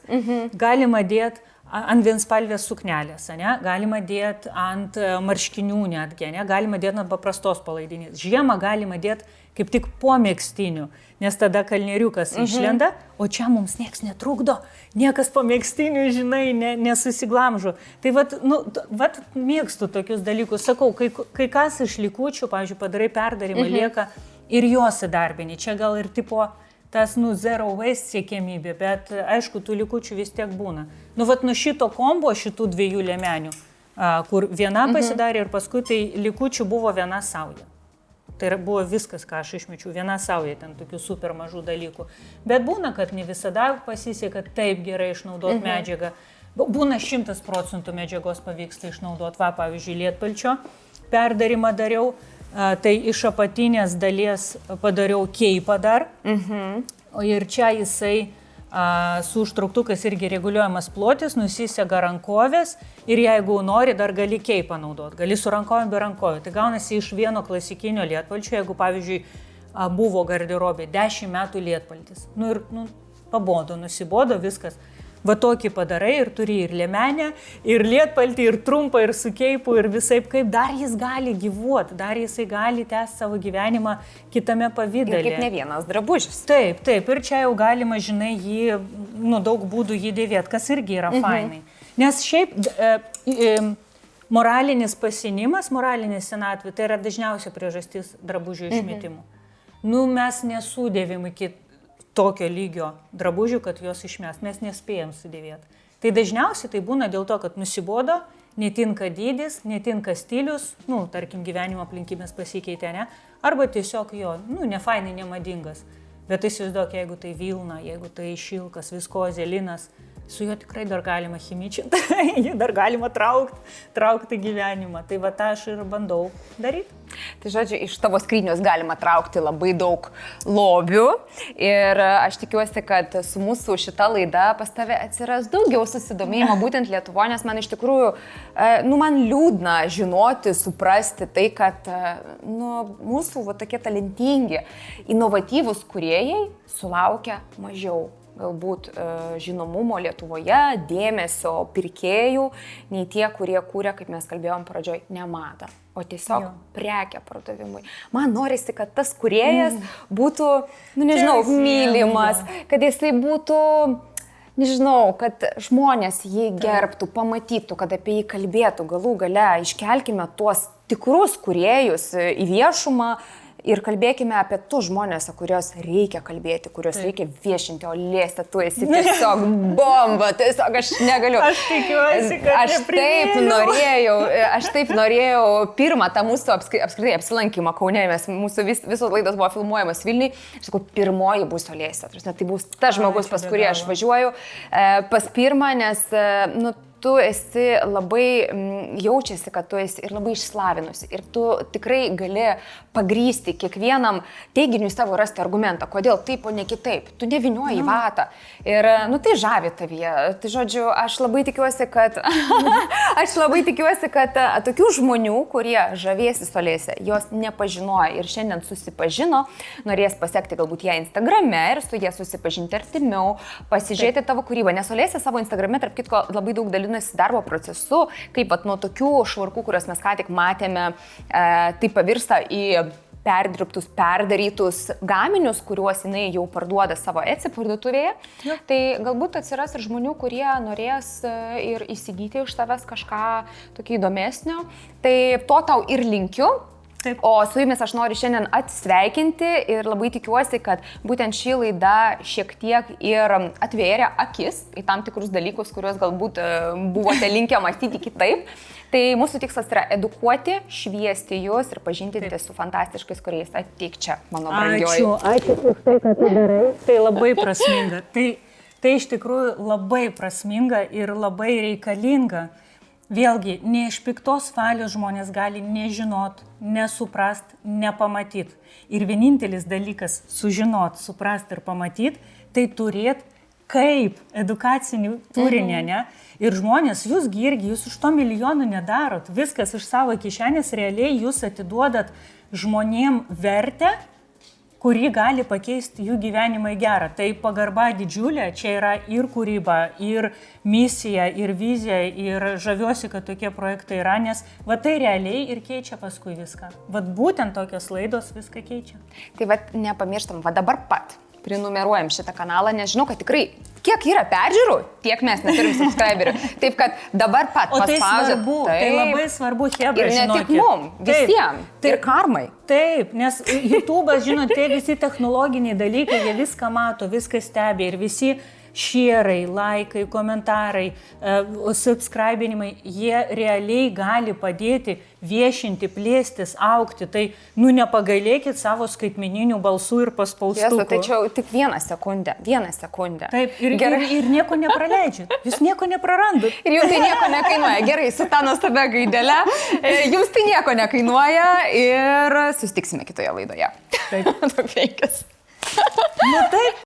Galima dėti ant vienspalvės suknelės, ne, galima dėti ant marškinių netgi, ne, galima dėti ant paprastos palaidinės. Žiemą galima dėti kaip tik po megztinių, nes tada kalnieriukas išlenda, o čia mums nieks netrukdo, niekas po megztinių, žinai, nesusiglamžo. Tai vat mėgstu tokius dalykus. Sakau, kai kas iš likučių, pavyzdžiui, padarai perdarimą, lieka ir jos įdarbini. Čia gal ir tipo tas, zero waste siekėmybė, bet aišku, tų likučių vis tiek būna. Nuo šito kombo, šitų dviejų liemenių, kur viena pasidarė ir paskui tai likučių buvo viena sauja. Tai buvo viskas, ką aš išmečiau, viena sauja, ten tokių super mažų dalykų. Bet būna, kad ne visada pasiseka taip gerai išnaudoti medžiagą. Būna 100% medžiagos pavyksta išnaudoti. Va, pavyzdžiui, lietpalčio perdarimą dariau, tai iš apatinės dalies padariau keipą dar. Ir čia jisai su užtrauktukas irgi reguliuojamas plotis, nusisega rankovės ir jeigu nori, dar gali keipą naudoti. Gali su rankovėm be rankovių. Tai gaunasi iš vieno klasikinio lietpalčio, jeigu, pavyzdžiui, buvo garderobė 10 metų lietpaltis. Pabodo, nusibodo, viskas. Va tokį padarai ir turi ir liemenę, ir lietpaltį, ir trumpą, ir su keipu, ir visaip kaip. Dar jis gali gyvuoti, dar jisai gali tęsti savo gyvenimą kitame pavydale. Ir kaip ne vienas drabužis. Taip. Ir čia jau galima, žinai, jį, daug būdų jį dėvėti, kas irgi yra fainai. Nes šiaip moralinis pasinimas, moralinė senatvė, tai yra dažniausia priežastis drabužių išmetimų. Mes nesudėvim iki tokio lygio drabužių, kad juos išmes, mes nespėjom sudėvėti. Tai dažniausiai tai būna dėl to, kad nusibodo, netinka dydis, netinka stilius, tarkim, gyvenimo aplinkybės pasikeitė, ne? Arba tiesiog jo, nefainai, nemadingas. Bet įsivaizduok, jeigu tai vilna, jeigu tai šilkas, viskozė, linas, su juo tikrai dar galima chimičinti, jį dar galima traukti gyvenimą. Tai va tą aš ir bandau daryti. Tai žodžiu, iš tavo skrynios galima traukti labai daug lobių ir aš tikiuosi, kad su mūsų šita laida pas tave atsiras daugiau susidomėjimo būtent Lietuvoje, nes man iš tikrųjų, man liūdna žinoti, suprasti tai, kad mūsų tokie talentingi, inovatyvūs kūrėjai sulaukia mažiau galbūt žinomumo Lietuvoje, dėmesio pirkėjų, nei tie, kurie kūrė, kaip mes kalbėjom pradžioj, ne madą, o tiesiog prekę pardavimui. Man norisi, kad tas kūrėjas būtų, nežinau, mylimas, kad jisai būtų, nežinau, kad žmonės jį gerbtų, pamatytų, kad apie jį kalbėtų, galų gale iškelkime tuos tikrus kūrėjus į viešumą ir kalbėkime apie tus žmonės, kuriuos reikia kalbėti, kuriuos reikia viešinti, o Lėste, tu esi tiesiog bomba, tiesiog aš negaliu. Aš tikiuosi, kad aš taip norėjau pirmą tą mūsų apskritai apsilankymą Kaune, mūsų visos laidos buvo filmuojamas Vilniui, aš sakau, pirmoji bus Lėste, tai bus tas žmogus, pas kurį aš važiuoju, pas pirmą, nes, tu esi labai, jaučiasi, kad tu esi ir labai išslavinusi ir tu tikrai gali pagrysti kiekvienam teiginiui savo rasti argumentą, kodėl taip, o ne kitaip. Tu nevinioji į vatą ir, tai žavi tavyje. Tai žodžiu, aš labai tikiuosi, kad tokių žmonių, kurie žavėsi Lėse, jos nepažinoja ir šiandien susipažino, norės pasiekti galbūt ją Instagrame ir su jie susipažinti artimiau, pasižiūrėti tavo kūrybą, nes Lėse savo Instagrame, tarp kitko, labai daug dalinasi darbo procesu, kaip nuo tokių švarkų, kuriuos mes ką tik matėme, tai pavirsta į perdirbtus, perdarytus gaminius, kuriuos jinai jau parduoda savo Etsy parduotuvėje. Tai galbūt atsiras ir žmonių, kurie norės ir įsigyti iš tavęs kažką tokį įdomesnio. Tai to tau ir linkiu. Taip. O su jumis aš noriu šiandien atsisveikinti ir labai tikiuosi, kad būtent ši laida šiek tiek ir atvėrė akis į tam tikrus dalykus, kuriuos galbūt buvote linkę mąstyti kitaip. Tai mūsų tikslas yra edukuoti, šviesti jūs ir pažintinti su fantastiškais kūrėjais. Ateik čia, mano brangioji. Ačiū už tai, ką tu darai. Tai labai prasminga. Tai iš tikrųjų labai prasminga ir labai reikalinga. Vėlgi, ne iš piktos valios žmonės gali nežinot, nesuprast, nepamatyt. Ir vienintelis dalykas sužinot, suprast ir pamatyt, tai turėt kaip edukacinį turinį, ne? Ir žmonės, jūs irgi, jūs už to milijonų nedarot, viskas iš savo kišenės, realiai jūs atiduodat žmonėm vertę, kuri gali pakeisti jų gyvenimą į gerą. Tai pagarba didžiulė, čia yra ir kūryba, ir misija, ir vizija, ir žaviuosi, kad tokie projektai yra, nes va tai realiai ir keičia paskui viską. Va būtent tokios laidos viską keičia. Tai va nepamirštam, va dabar pat prenumeruojam šitą kanalą, nes žinau, kad tikrai kiek yra peržiūrų, tiek mes neturim subscriberių. Taip, kad dabar pat paspaudžiat. Tai labai svarbu, hebra, ir ne tik mum, visiems. Ir karmai. Taip, nes YouTube'as, žinot, tie visi technologiniai dalykai, jie viską mato, viską stebi ir visi šėrai, laikai, komentarai, subscribinimai, jie realiai gali padėti viešinti, plėstis, augti. Tai, nepagailėkit savo skaitmeninių balsų ir paspaustukų. Tai čia tik vieną sekundę. Taip, ir nieko nepraleidžiat, jūs nieko neprarandat. Ir jums tai nieko nekainuoja. Gerai, su ta nuostabia gaidele, jums tai nieko nekainuoja ir susitiksime kitoje laidoje. Taip. Taip. Taip.